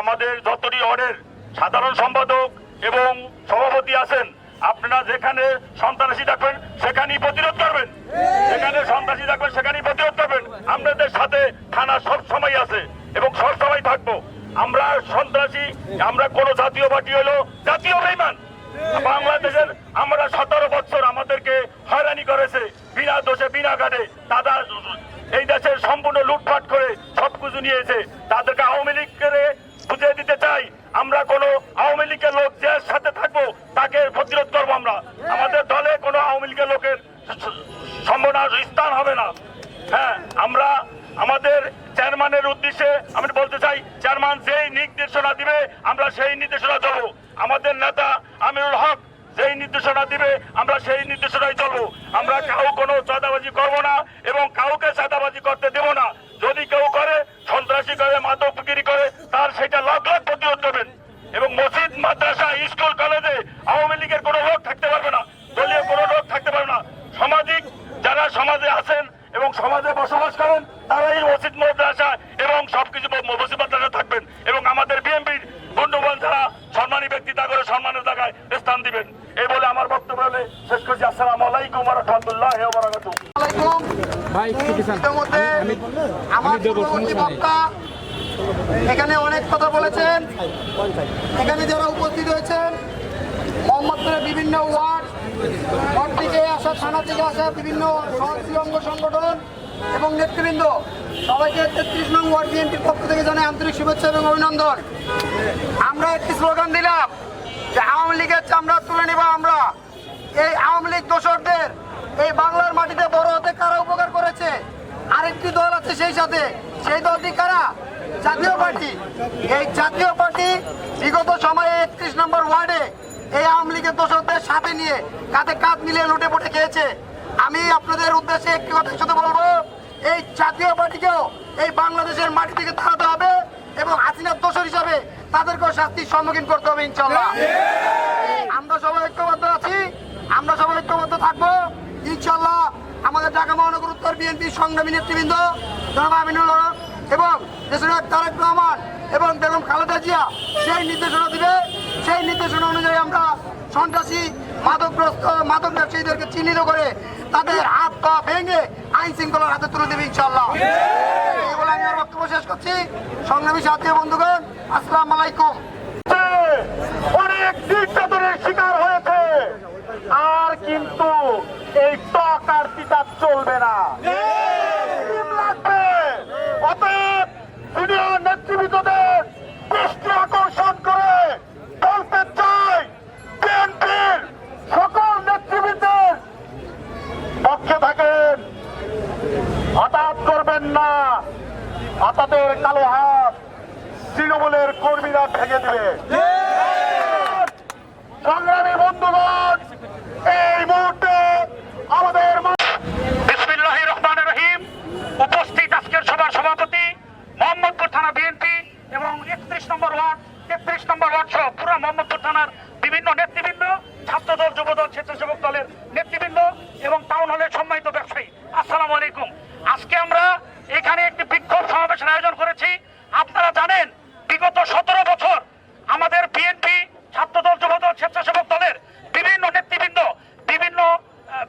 আমাদের যতটি ওয়ার্ডের সাধারণ সম্পাদক এবং সভাপতি আছেন, আপনারা যেখানে সন্ত্রাসী দেখবেন সেখানেই প্রতিরোধ করবেন, যেখানে সন্ত্রাসী দেখবেন সেখানেই প্রতিরোধ করবেন। আপনাদের সাথে থানা সব সময় আছে এবং সব সময় থাকবো। আমরা সন্ত্রাসী, আমরা কোনো জাতীয় পার্টি হলো জাতীয় বেঈমান। বাংলাদেশের আমরা 17 বছর আমাদেরকে হয়রানি করেছে, বিনা দোষে বিনা কাটে তারা এই দেশের সম্পূর্ণ লুটপাট করে সবকিছু নিয়েছে। তাদেরকে আওয়ামী লীগ করে বুঝিয়ে দিতে চাই, আমরা কোনো আওয়ামী লীগের লোক যে সাথে থাকবো তাকে প্রতিরোধ করবো। আমাদের দলে কোনো আওয়ামী লীগের লোকের সম্ভাবনা স্থান হবে না। হ্যাঁ, আমরা আমাদের চেয়ারম্যানের উদ্দেশ্যে আমি বলতে চাই, চেয়ারম্যান যেই নির্দেশনা দিবে আমরা সেই নির্দেশনা দেবো। আমাদের নেতা আমিরুল হক যেই নির্দেশনা দিবে আমরা সেই নির্দেশনাই চলবো। আমরা কোনো চাঁদাবাজি করবো না এবং কাউকে চাঁদাবাজি করতে দেবো না। যদি কেউ করে, সন্ত্রাসী করে, মাদক বিক্রি করে, তার সেটা লাখ লাখ প্রতিরোধ করবেন। এবং মসজিদ, মাদ্রাসা, স্কুল, কলেজে আওয়ামী লীগের কোনো লোক থাকতে পারবে না, দলীয় কোনো লোক থাকতে পারবে না। সামাজিক যারা সমাজে আছেন এবং সমাজে বসবাস করেন তারাই মসজিদ, মাদ্রাসা এবং সবকিছু মসজিদ, মাদ্রাসা থাকবেন। এবং আমাদের বিএনপির বন্ধুবান যারা সম্মানী ব্যক্তি, তা করে সম্মানের জায়গায় স্থান দিবেন। এই বলে আমার বক্তব্য শেষ করছি। আসসালামু আলাইকুম ওয়া রাহমাতুল্লাহি ওয়া বারাকাতুহু। এখানে অনেক কথা বলেছেন। এখানে যারা উপস্থিত হয়েছেন, মোহাম্মদপুরের বিভিন্ন ওয়ার্ড থেকে আসা, থানা থেকে আসা বিভিন্ন সহযোগী অঙ্গ সংগঠন এবং নেতৃবৃন্দ, সবাইকে 33 নং ওয়ার্ড বিএনপির পক্ষ থেকে জানাই আন্তরিক শুভেচ্ছা এবং অভিনন্দন। আমরা একটি স্লোগান দিলাম যে আওয়ামী লীগের চামড়া তুলে নেব আমরা। এই আওয়ামী লীগ দোসরদের এই বাংলার মাটিতে বড় হতে কারা উপকার করেছে? আরেকটি দল আছে সেই সাথে, সেই দলটি কারা? জাতীয় পার্টি, এই জাতীয় পার্টি বিগত সময়ে 31 নম্বর ওয়ার্ডে এই আওয়ামী লীগের দোষরদের সাথে নিয়ে কাঁধে কাঁধ মিলিয়ে লুটে পুটে খেয়েছে। আমি আপনাদের উদ্দেশ্যে একটি কথা শুধু বলবো, এই জাতীয় পার্টিকেও এই বাংলাদেশের মাটি থেকে তাড়াতে হবে এবং হাসিনার দোষর হিসাবে তাদেরকেও শাস্তির সম্মুখীন করতে হবে ইনশাল্লাহ। আমরা সবাই ঐক্যবদ্ধ আছি, আমরা সবাই ঐক্যবদ্ধ থাকবো ইনশাল্লাহ। আমাদের ঢাকা মহানগর উত্তর বিএনপি সংগ্রামী নেতৃবৃন্দ জনাব আমিনুল হক এবং দেশের তারেক রহমান এবং বেগম খালেদা জিয়া সেই নির্দেশনা দিবে, সেই নির্দেশনা অনুযায়ী আমরা সন্ত্রাসী মাদক ব্যবসায়ীদেরকে চিহ্নিত করে তাদের হাত পা ভেঙে আইন শৃঙ্খলার হাতে তুলে দেবে ইনশাল্লাহ। এই বলে আমি আমার বক্তব্য শেষ করছি। সংগ্রামী সাথী বন্ধুগণ, আসসালামু আলাইকুম। অনেক নির্যাতনের শিকার হয়েছে, আর কিন্তু এই টক আর পিতা চলবে না, লাগবে। অতএব সিনিয়র নেতৃবৃন্দদের দৃষ্টি আকর্ষণ করে বলতে চাই, বিএনপির সকল নেতৃবৃন্দের পক্ষে থাকেন, হঠাৎ করবেন না, হঠাৎের কালো হাত তৃণমূলের কর্মীরা ভেঙে দিবে। সংগ্রামী বন্ধুগণ, এই মুহূর্তে আমাদের বিসমিল্লাহির রহমানির রহিম উপস্থিত আজকের সভার সভাপতি মোহাম্মদপুর থানা বিএনপি এবং 31 নম্বর ওয়ার্ড 33 নম্বর ওয়ার্ড সহ পুরো মোহাম্মদপুর থানার বিভিন্ন নেতৃবৃন্দ, ছাত্রদল, যুবদল, স্বেচ্ছাসেবক দলের নেতৃবৃন্দ এবং টাউন হলের সম্মানিত ব্যবসায়ী, আসসালামু আলাইকুম। আজকে আমরা এখানে একটি বিক্ষোভ সমাবেশের আয়োজন করেছি। আপনারা জানেন বিগত 17 বছর আমাদের বিএনপি, ছাত্রদল, যুবদল, স্বেচ্ছাসেবক দলের বিভিন্ন নেতৃবৃন্দ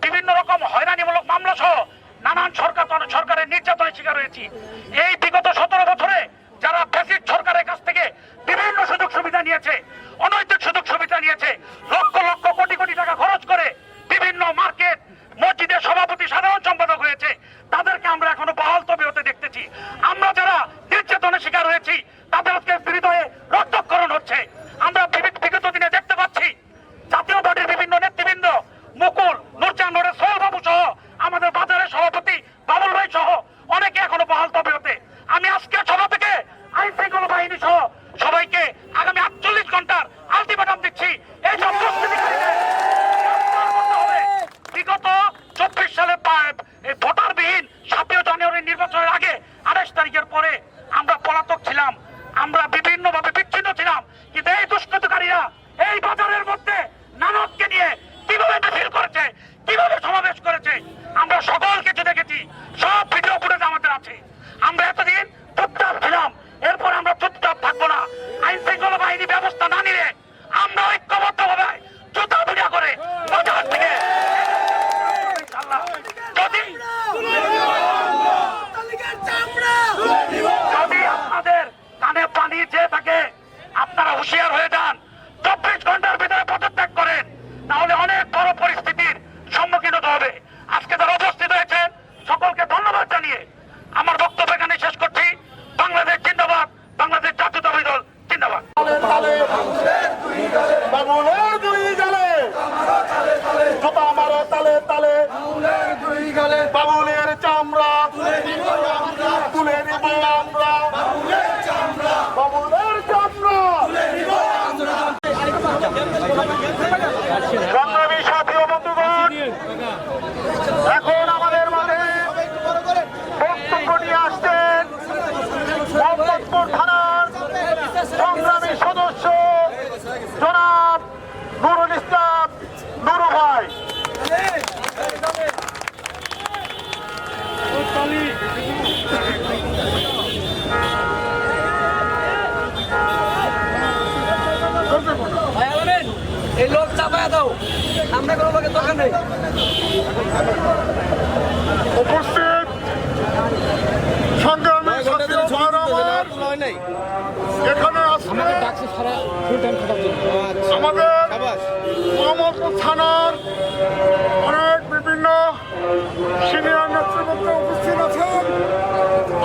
বিভিন্ন রকম হয়রানিমূলক মামলা সহ নানান সরকারের নির্যাতনের শিকার হয়েছি। এই বিগত 17 বছরে যারা ফ্যাসিস্ট সরকারের কাছ থেকে বিভিন্ন সুযোগ সুবিধা নিয়েছে, অনৈতিক সুযোগ সুবিধা নিয়েছে, লক্ষ লক্ষ কোটি কোটি টাকা খরচ করে বিভিন্ন মার্কেট, মসজিদের সভাপতি, সাধারণ সম্পাদক হয়েছে, তাদেরকে আমরা এখনো বহাল তবিয়তে দেখতেছি। আমরা যারা নির্যাতনের শিকার হয়েছি তাদের আজকে হৃদয়ে রক্তক্ষরণ হচ্ছে। আমরা বিগত দিনে দেখতে পাচ্ছি জাতীয় পার্টির বিভিন্ন নেতৃবৃন্দ, মুকুল, নুরজান, সোহেল বাবু সহ আমাদের বাজারের সভাপতি বাবুল ভাই সহ অনেকে এখনো বহাল তবিয়তে। আমি আজকে সভা থেকে আইন শৃঙ্খলা বাহিনী সহ সবাইকে আগামী 48 ঘন্টার আলটিমেটাম দিচ্ছি। এই সব দুষ্কৃতিকারীদের গ্রেফতার করতে হবে। বিগত 24 সালে ভোটারবিহীন 7 জানুয়ারি নির্বাচনের আগে 28 তারিখের পরে আমরা পলাতক ছিলাম, আমরা বিভিন্নভাবে বিচ্ছিন্ন ছিলাম, কিন্তু এই দুষ্কৃতকারীরা এই বাজারের মধ্যে নানককে নিয়ে কিভাবে মিছিল করেছে, কিভাবে সমাবেশ করেছে, আমরা সকল কিছু দেখেছি। সব ভিডিও ফুটেজ আমাদের আছে। আমরা এতদিন চুপচাপ ছিলাম, এরপর আমরা চুপচাপ থাকবো না। আইন শৃঙ্খলা বাহিনী ব্যবস্থা না নিলে আমরা ঐক্যবদ্ধভাবে জুতা ভিড়া করে বাজার থেকে যদি আপনাদের কানে পানি চেয়ে থাকে, আপনারা হুঁশিয়ার হয়ে যান। 24 ঘন্টার ভিতরে পদত্যাগ করেন, তাহলে অনেক বড় পরিস্থিতির সম্মুখীন হতে হবে। আজকে যারা উপস্থিত হয়েছেন সকলকে ধন্যবাদ জানিয়ে আমার বক্তব্য এখানে শেষ করছি। বাংলাদেশ জিন্দাবাদ, বাংলাদেশ জাতীয়তাবাদী দল জিন্দাবাদ। বাবুলের দুই গালে জুতা মারো তালে তালে, বাবুলের চামড়া তুলে নিব আমরা, বাবুলের চামড়া। সংগ্রামী সাথী ও বন্ধুগণ, এখন আমাদের মাঝে বক্তব্য নিয়ে আসছেন মোহাম্মদপুর থানার সংগ্রামী সদস্য জনাব নুরুল ইসলাম নুরু ভাই। এই লোক চাপায়া দাও, আমরা কোনো লোকের দরকার নেই। উপস্থিত সংগ্রামী সাথী ও ভাইরা আমার, এখানে আসলে আমাদের মোহাম্মদপুর থানার অনেক বিভিন্ন সিনিয়র নেতৃবৃন্দ উপস্থিত আছেন।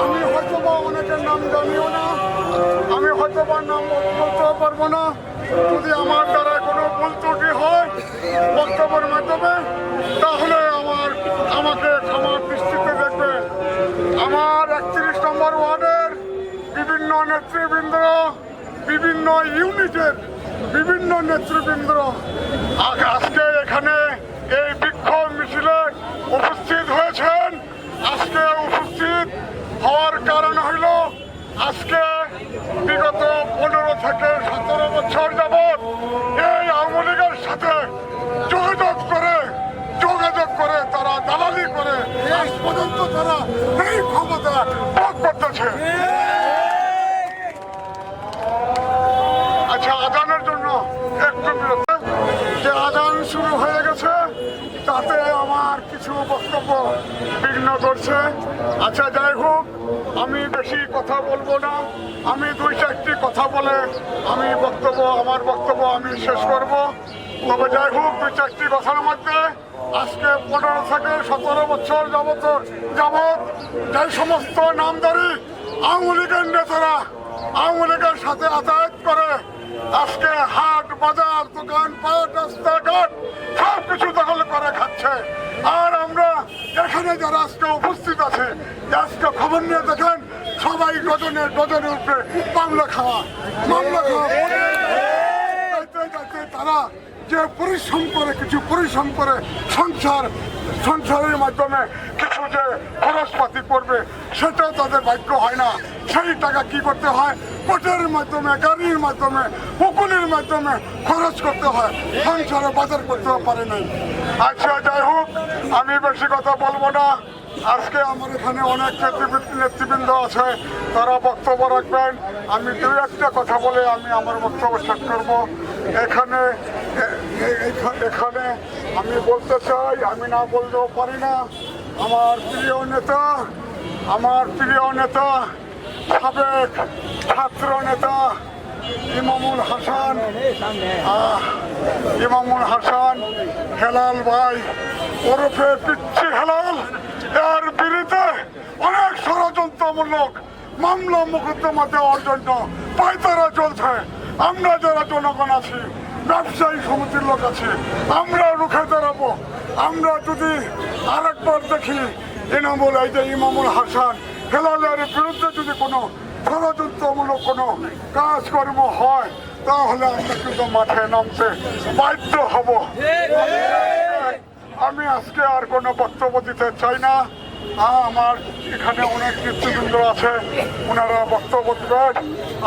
আমি হয়তো বা অনেকের নাম জানিও না, আমি হয়তো বা নাম বলতে পারবো না। যদি আমার দ্বারা কোনো ভুল ত্রুটি হয় বক্তব্যের মাধ্যমে, তাহলে আমাকে ক্ষমার দৃষ্টিতে দেখবেন। আমার 31 নম্বর ওয়ার্ডের বিভিন্ন নেতৃবৃন্দ, বিভিন্ন ইউনিটের বিভিন্ন নেতৃবৃন্দ আজকে এখানে এই বিক্ষোভ মিছিলে উপস্থিত হয়েছেন। আজকে উপস্থিত হওয়ার কারণ হইল আজকে বিগত 15 থেকে 17 বছর যাবৎ এই আওয়ামী লীগের সাথে যোগাযোগ করে তারা দালালি করে আজ পর্যন্ত তারা এই ক্ষমতা ভোগ করতেছে। আচ্ছা, আজানের জন্য একটু বিরতি। যে আজান শুরু হয়ে গেছে তাতে আমার কিছু বক্তব্য বিঘ্ন করছে। আচ্ছা, যাই হোক, আমি বেশি কথা বলবো না। আমি 2-4টি কথা বলে আমার বক্তব্য আমি শেষ করব। তবে যাই হোক, 2-4টি কথার মধ্যে আজকে 15 থেকে 17 বছর যাবৎ যে সমস্ত নামধারী আওয়ামী লীগের নেতারা আওয়ামী লীগের সাথে আতায়াত করে আজকে হাট বাজার দোকানপাট রাস্তাঘাট সব কিছু দখল করে খাচ্ছে। আর আমরা এখানে যারা আজকে উপস্থিত আছে, আজকে খবর নিয়ে দেখেন সবাই ডজনের উপরে মামলা খাওয়া যাতে তারা যে কিছু পরিশ্রম করে সংসারের মাধ্যমে কিছু যে খরচপাতি করবে সেটাও তাদের ভাগ্য হয় না। সেই টাকা কি করতে হয়? কোর্টের মাধ্যমে, গাড়ির মাধ্যমে, উকুলের মাধ্যমে খরচ করতে হয়, সংসারে বাজার করতে পারে নাই। আচ্ছা, যাই হোক, আমি বেশি কথা বলবো না। আজকে আমার এখানে অনেক নেতৃবৃন্দ আছে, তারা বক্তব্য রাখবেন। আমি 2-1টা কথা বলে আমি আমার বক্তব্য শেষ করব। এখানে আমি বলতে চাই, আমি না বলতেও পারি না, আমার প্রিয় নেতা সাবেক ছাত্র নেতা ইমামুল হাসান হেলাল ভাই ওরফে পিচ্ছি হেলাল, এর বিরুদ্ধে অনেক ষড়যন্ত্রমূলক মামলা মোকদ্দমা দেওয়ার জন্য পায়তারা চলছে। আমরা যারা জনগণ আছি, ব্যবসায়ী সমিতির লোক আছে, আমরা রুখে দাঁড়াবো। আমরা যদি আরেকবার দেখি ইমামুল হাসান হেলালের বিরুদ্ধে যদি কোনো ষড়যন্ত্রমূলক কোনো কাজকর্ম হয়, তাহলে আমরা কিন্তু মাঠে নামতে বাধ্য হব। আমি আজকে আর কোনো বক্তব্য দিতে চাই না। আমার এখানে অনেক নেতৃবৃন্দ আছে, ওনারা বক্তব্য দেবেন।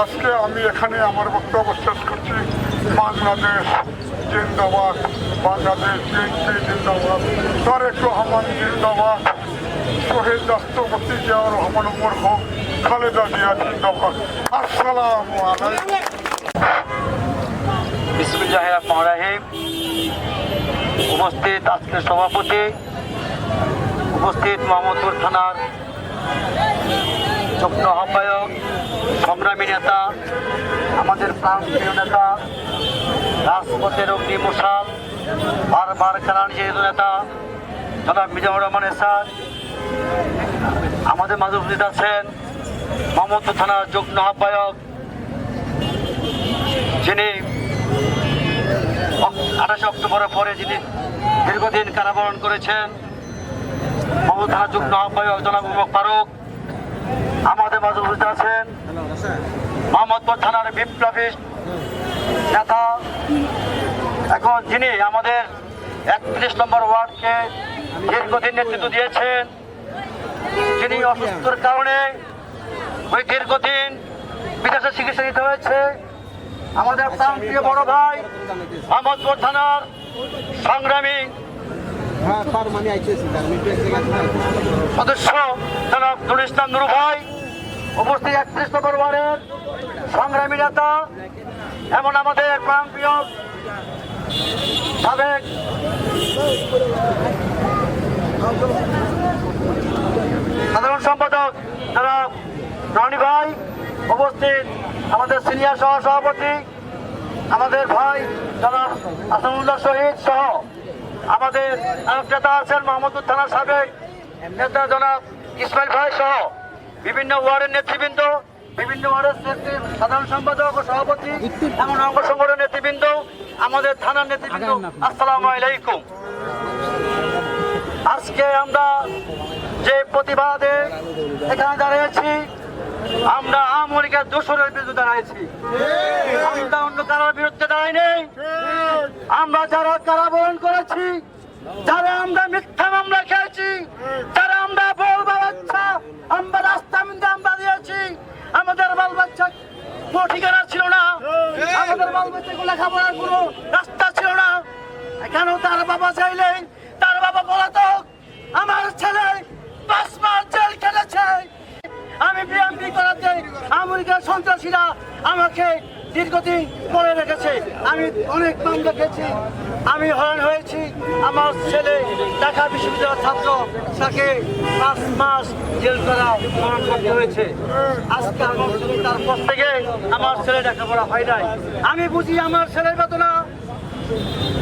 আজকে আমি এখানে আমার বক্তব্য শেষ করছি। বাংলাদেশ জিন্দাবাদ, বাংলাদেশ বিএনপি জিন্দাবাদ, তারেক রহমান জিন্দাবাদ, শহীদ রাষ্ট্রপতি জিয়াউর রহমান মরহুম খালেদা জিয়া জিন্দাবাদ। আসসালামু আলাইকুম। বিসমিল্লাহির রহমানির রহিম। উপস্থিত আজকের সভাপতি, উপস্থিত মোহাম্মদপুর থানার যুগ্ম আহ্বায়ক, সংগ্রামী নেতা, আমাদের প্রান্তীয় নেতা, রাজপথের অগ্নি মশাল, বারবার কারানিত নেতা জনাব মিজানুর রহমান স্যার, আমাদের মাঝে উপস্থিত আছেন মোহাম্মদপুর থানার যুগ্ম আহ্বায়ক, যিনি 28 অক্টোবরের পরে যিনি দীর্ঘদিন কারাবরণ করেছেন, মোহাম্মদপুর থানার যুগ্ম আহ্বায়ক জনাব ফারুক, আমাদের মাঝে উপস্থিত আছেন মোহাম্মদপুর থানার বিপ্লবী নেতা, এখন যিনি আমাদের 31 নম্বর ওয়ার্ডকে দীর্ঘদিন নেতৃত্ব দিয়েছেন, যিনি অসুস্থতার কারণে ওই দীর্ঘদিন বিদেশে চিকিৎসা দিতে হয়েছে, আমাদের প্রান্তীয় বড় ভাই মোহাম্মদপুর থানার সংগ্রামী সদস্য জনাব নুরুল ইসলাম নুরু ভাই, উপস্থিত 31 নম্বর ওয়ার্ডের সংগ্রামী নেতা, এমন আমাদের প্রান্তীয় সাবেক সাধারণ সম্পাদক জনাব রনি ভাই, উপস্থিত আমাদের সিনিয়র সহসভাপতি আমাদের ভাই জনাব আসাদুল্লাহ শহীদ সহ আমাদের নেতা আছেন মোহাম্মদপুর থানার সাবেক নেতা জনাব ইসমাইল ভাই সহ বিভিন্ন ওয়ার্ডের নেতৃবৃন্দ, বিভিন্ন ওয়ার্ডের সাধারণ সম্পাদক ও সভাপতি, এমন অঙ্গ সংগঠনের নেতৃবৃন্দ, আমাদের থানার নেতৃবৃন্দ, আসসালামু আলাইকুম। আজকে আমরা যে প্রতিবাদে এখানে দাঁড়িয়েছি, আমরা আওয়ামী লীগের দোষরের বিরুদ্ধে দাঁড়াইছি, আমরা অন্য কারোর বিরুদ্ধে দাঁড়াইনি। আমরা যারা কারাবরণ করেছি, যারা আমরা মিথ্যা মামলা খেয়েছি, যারা আমরা বলবা বাচ্চা আমরা রাস্তা মিন্দে আমরা দিয়েছি, আমাদের বাল বাচ্চা কোনো ঠিকানা ছিল না, আমাদের বাল বাচ্চাকে লেখাপড়ার কোনো রাস্তা ছিল না। কেন তার বাবা চাইলে তার বাবা পলাতক, আমার ছেলে 5 মাস জেল খেটেছে। আমি বিএনপি করাতে আমেরিকার সন্ত্রাসীরা আমাকে দীর্ঘদিন পরে রেখেছে, আমি অনেক মামলা খেয়েছি, আমি হয়রান হয়েছি। আমার ছেলে ঢাকা বিশ্ববিদ্যালয়ের ছাত্র, তাকে 5 মাস জেল করা বরণ করতে হয়েছে। আজকে আমার ছেলে তারপর থেকে আমার ছেলে লেখাপড়া হয় নাই। আমি বুঝি আমার ছেলের বেদনা,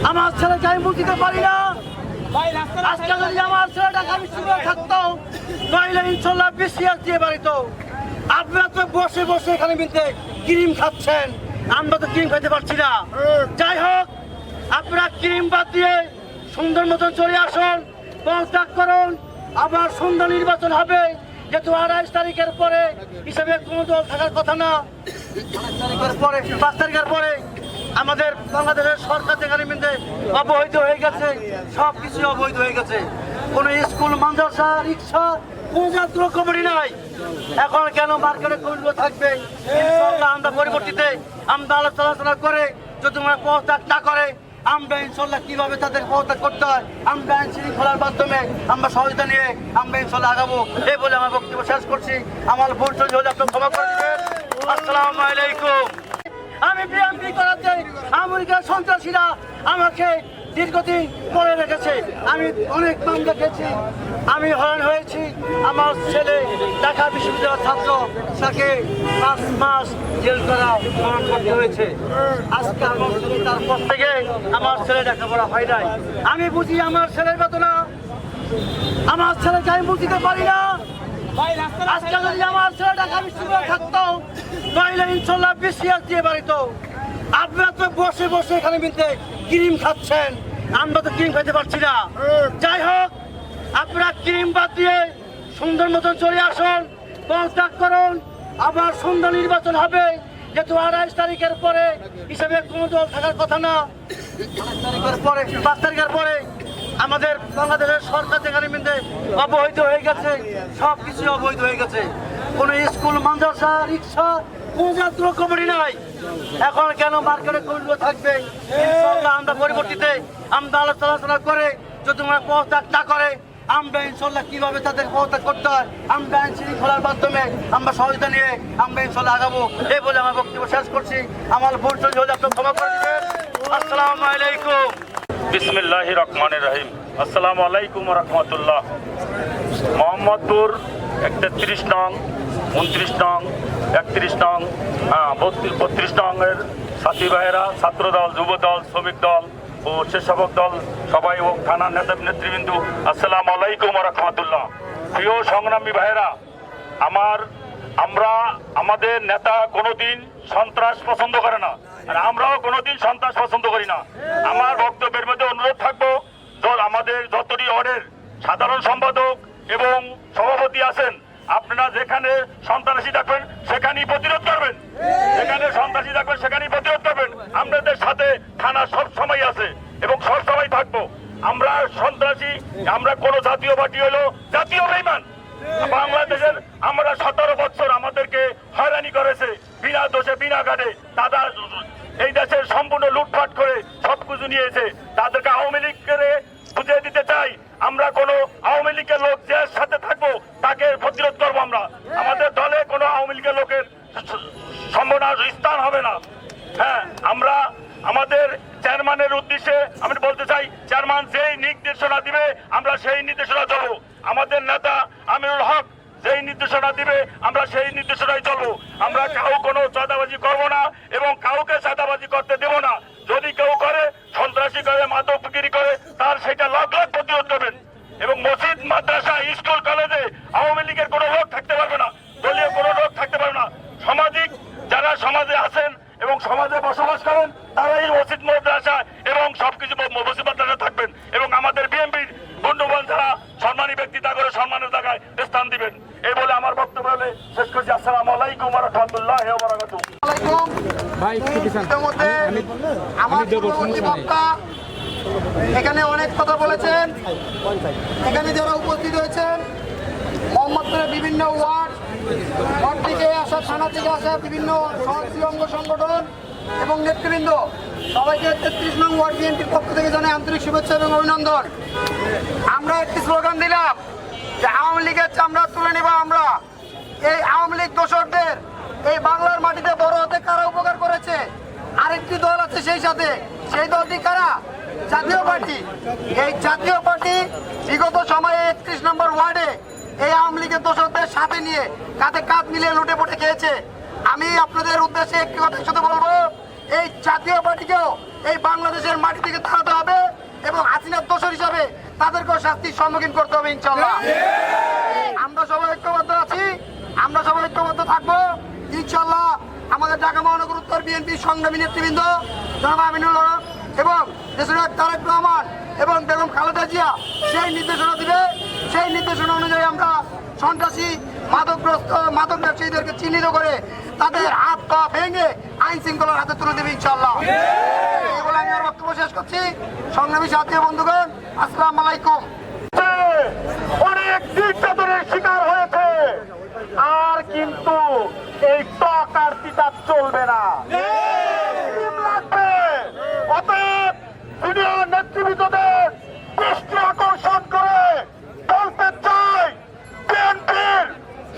আমার ছেলেকে আমি বুঝতে পারি না। আজকে যদি আমার ছেলে ঢাকা বিশ্ববিদ্যালয়ে থাকতো, নইলে ইনশাল্লাহ বিসিএস দিয়ে বাড়িত। আপনারা তো বসে বসে এখানে মিলতে ক্রিম খাচ্ছেন, আমরা তো ক্রিম খেতে পারছি না। যাই হোক, আপনারা ক্রিম বাদ দিয়ে সুন্দর মতন চলে আসুন, পদত্যাগ করুন, আবার সুন্দর নির্বাচন হবে। যেহেতু 28 তারিখের পরে হিসেবে কোনো দল থাকার কথা না, 5 তারিখের পরে আমাদের বাংলাদেশের সরকার যেখানে মিলতে অবৈধ হয়ে গেছে, সব কিছু অবৈধ হয়ে গেছে। কোনো স্কুল, মাদ্রাসা, রিক্সা, কোনো ছাত্র কমিটি নাই। এখন কেন মার্কেটে কমিটিগুলো থাকবে? ইনশাল্লাহ আমরা পরবর্তীতে আমরা আলোচনা করে যদি তোমরা পদত্যাগ না করে, আমরা ইনশাল্লাহ কিভাবে তাদের পদত্যাগ করতে হয় আমরা আইন শৃঙ্খলার মাধ্যমে আমরা সহযোগিতা নিয়ে আমরা ইনশাল্লাহ আগাবো। এই বলে আমার বক্তব্য শেষ করছি। আমার ভুল ত্রুটি হলে আপনার ক্ষমা করে দিবেন। আসসালামু আলাইকুম। আমি বিএনপি করাতে আমেরিকার সন্ত্রাসীরা আমাকে দীর্ঘদিন পরে রেখেছে, আমি অনেক মামলা খেয়েছি, আমি হয়রান হয়েছি। আমার ছেলে ঢাকা বিশ্ববিদ্যালয়ের ছাত্র, তাকে 5 মাস জেল করা বরণ করতে হয়েছে। আজকে আমার ছেলে তারপর থেকে আমার ছেলে লেখাপড়া হয় নাই। আমি বুঝি আমার ছেলের বেদনা, আমার ছেলেকে আমি বুঝতে পারি না। আজকে যদি আমার ছেলে ঢাকা বিশ্ববিদ্যালয়ে থাকতো, নইলে ইনশাল্লাহ বিসিএস দিয়ে বাড়িত। আপনারা তো বসে বসে এখানে মিলতে ক্রিম খাচ্ছেন, আমরা তো ক্রিম খেতে পারছি না। যাই হোক, আপনারা ক্রিম বাদ দিয়ে সুন্দর মতন চলে আসুন, পদত্যাগ করুন, আবার সুন্দর নির্বাচন হবে। যেহেতু 28 তারিখের পরে হিসেবে কোনো দল থাকার কথা না, 5 তারিখের পরে আমাদের বাংলাদেশের সরকার যেখানে মিলতে অবৈধ হয়ে গেছে, সব কিছু অবৈধ হয়ে গেছে। কোনো স্কুল, মাদ্রাসা, রিক্সা, কোনো ছাত্র কমিটি নাই। এখন কেন মার্কেটে কমিটিগুলো থাকবে? ইনশাল্লাহ আমরা পরবর্তীতে আমরা আলোচনা করে যদি তোমরা পদত্যাগ না করে, আমরা ইনশাল্লাহ কিভাবে তাদের পদত্যাগ করতে হয় আমরা আইন শৃঙ্খলার মাধ্যমে আমরা সহযোগিতা নিয়ে আমরা ইনশাল্লাহ আগাবো। এই বলে আমার বক্তব্য শেষ করছি। আমার ভুল ত্রুটি হলে আপনার ক্ষমা করে দিবেন। আসসালামু আলাইকুম। বিসমিল্লাহির রহমানির রহিম। আসসালামু আলাইকুম ওয়া রাহমাতুল্লাহ। মোহাম্মদপুর 31 নং, 29 নং, 31 নং, 32 নংয়ের সাথী ভাইয়েরা, ছাত্রদল, যুবদল, শ্রমিক দল ও স্বেচ্ছাসেবক দল সবাই ও থানার নেতৃবৃন্দ, আসসালামু আলাইকুম ওয়া রাহমাতুল্লাহ। প্রিয় সংগ্রামী ভাইয়েরা, আমাদের নেতা কোনোদিন সন্ত্রাস পছন্দ করে না, আর আমরাও কোনোদিন সন্ত্রাস পছন্দ করি না। আমার বক্তব্যের মধ্যে অনুরোধ থাকবো, আমাদের যতটি ওয়ার্ডের সাধারণ সম্পাদক এবং সভাপতি আছেন, আপনারা যেখানে সন্ত্রাসী দেখবেন সেখানেই প্রতিরোধ করবেন, যেখানে সন্ত্রাসী দেখবেন সেখানেই প্রতিরোধ করবেন। আমাদের সাথে থানা সব সময় আছে এবং সব সময় থাকবো। আমরা সন্ত্রাসী, আমরা কোনো জাতীয় পার্টি হলো জাতীয় বেঈমান। বাংলাদেশের আমরা 17 বছর আমাদেরকে হয়রানি করেছে, বিনা দোষে বিনা কাটে তারা এই দেশের সম্পূর্ণ লুটপাট করে সবকিছু নিয়েছে। তাদেরকে আওয়ামী লীগ করে বুঝিয়ে দিতে চাই, আমরা কোনো আওয়ামী লীগের লোক যে সাথে থাকবো তাকে প্রতিরোধ করবো। আমাদের দলে কোনো আওয়ামী লীগের লোকের সম্ভাবনা স্থান হবে না। হ্যাঁ, আমরা আমাদের চেয়ারম্যানের উদ্দেশ্যে আমি বলতে চাই, চেয়ারম্যান যেই নির্দেশনা দিবে আমরা সেই নির্দেশনা দেবো। আমাদের নেতা আমিরুল হক যেই নির্দেশনা দিবে আমরা সেই নির্দেশনায় চলবো। আমরা কোনো চাঁদাবাজি করবো না এবং কাউকে চাঁদাবাজি করতে দেবো না। যদি কেউ করে, সন্ত্রাসী করে, মাদক বিক্রি করে, তার সেটা লাখ লাখ প্রতিরোধ করবেন। এবং মসজিদ, মাদ্রাসা, স্কুল, কলেজে আওয়ামী লীগের কোনো লোক থাকতে পারবে না, দলীয় কোনো লোক থাকতে পারবে না। সামাজিক যারা সমাজে আছেন এবং সমাজে বসবাস করেন তারাই মসজিদ, মাদ্রাসা এবং সবকিছু মসজিদ, মাদ্রাসা থাকবেন। এবং আমাদের বিএনপির বন্ধুবান যারা সম্মানী ব্যক্তি, তা করে সম্মানের জায়গায় স্থান দিবেন। এই বলে আমার বক্তব্য শেষ করছি। আসসালামু আলাইকুম ওয়া রাহমাতুল্লাহি ওয়া বারাকাতুহু। ইতিমধ্যে আমার পূর্ববর্তী বক্তা এখানে অনেক কথা বলেছেন। এখানে যারা উপস্থিত হয়েছেন মোহাম্মদপুরের বিভিন্ন ওয়ার্ড থেকে আসা, থানা থেকে আসা বিভিন্ন সহযোগী অঙ্গ সংগঠন এবং নেতৃবৃন্দ সবাইকে 33 নং ওয়ার্ড বিএনপির পক্ষ থেকে জানাই আন্তরিক শুভেচ্ছা এবং অভিনন্দন। আমরা একটি স্লোগান দিলাম যে আওয়ামী লীগের চামড়া তুলে নেব আমরা। এই আওয়ামী লীগ দোসরদের এই বাংলার মাটিতে বড় হতে কারা উপকার করেছে? আরেকটি দল আছে সেই সাথে, সেই দলটি কারা? জাতীয় পার্টি। এই জাতীয় পার্টি বিগত সময়ে 31 নম্বর ওয়ার্ডে এই আওয়ামী লীগের দোসরদের সাথে নিয়ে কাঁধে কাঁধ মিলিয়ে লুটে পুটে খেয়েছে। আমি আপনাদের উদ্দেশ্যে একটি কথা শুধু বলবো, এই জাতীয় পার্টিকেও এই বাংলাদেশের মাটি থেকে তাড়াতে হবে এবং হাসিনার দোসর হিসাবে তাদেরকেও শাস্তির সম্মুখীন করতে হবে ইনশাল্লাহ। আমরা সবাই ঐক্যবদ্ধ আছি, আমরা সবাই ঐক্যবদ্ধ থাকবো ইনশাল্লাহ। আমাদের ঢাকা মহানগর উত্তর বিএনপি সংগ্রামী নেতৃবৃন্দ জনাব আমিনুল হক এবং দেশের তারেক রহমান এবং বেগম খালেদা জিয়া সেই নির্দেশনা দিবে। সেই নির্দেশনা অনুযায়ী আমরা সন্ত্রাসী মাদকগ্রস্ত মাদক ব্যবসায়ীদেরকে চিহ্নিত করে তাদের হাত পা ভেঙে আইন শৃঙ্খলার হাতে তুলে দেবে ইনশাল্লাহ। এই বলে আমি আমার বক্তব্য শেষ করছি। সংগ্রামী সাথী বন্ধুগণ, আসসালামু আলাইকুম। অনেক নির্যাতনের শিকার হয়েছে, আর কিন্তু এই টক আর তিতাব চলবে না, লাগবে। অতএব সিনিয়র নেতৃবৃন্দদের দৃষ্টি আকর্ষণ করে বলতে চাই, বিএনপির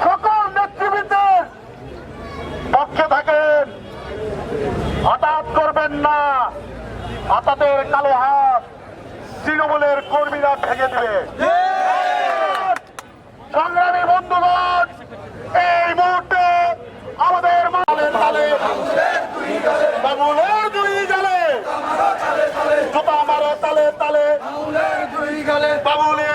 সকল নেতৃবৃন্দের পক্ষে থাকেন, হঠাৎ করবেন না। আপনাদের কালো হাত তৃণমূলের কর্মীরা ভেঙে দিবে। সংগ্রামী বন্ধুগণ, এই মুহূর্তে আমাদের মালের তালে বাবুলের দুই গালে জুতা মারো তালে তালে বাবুলের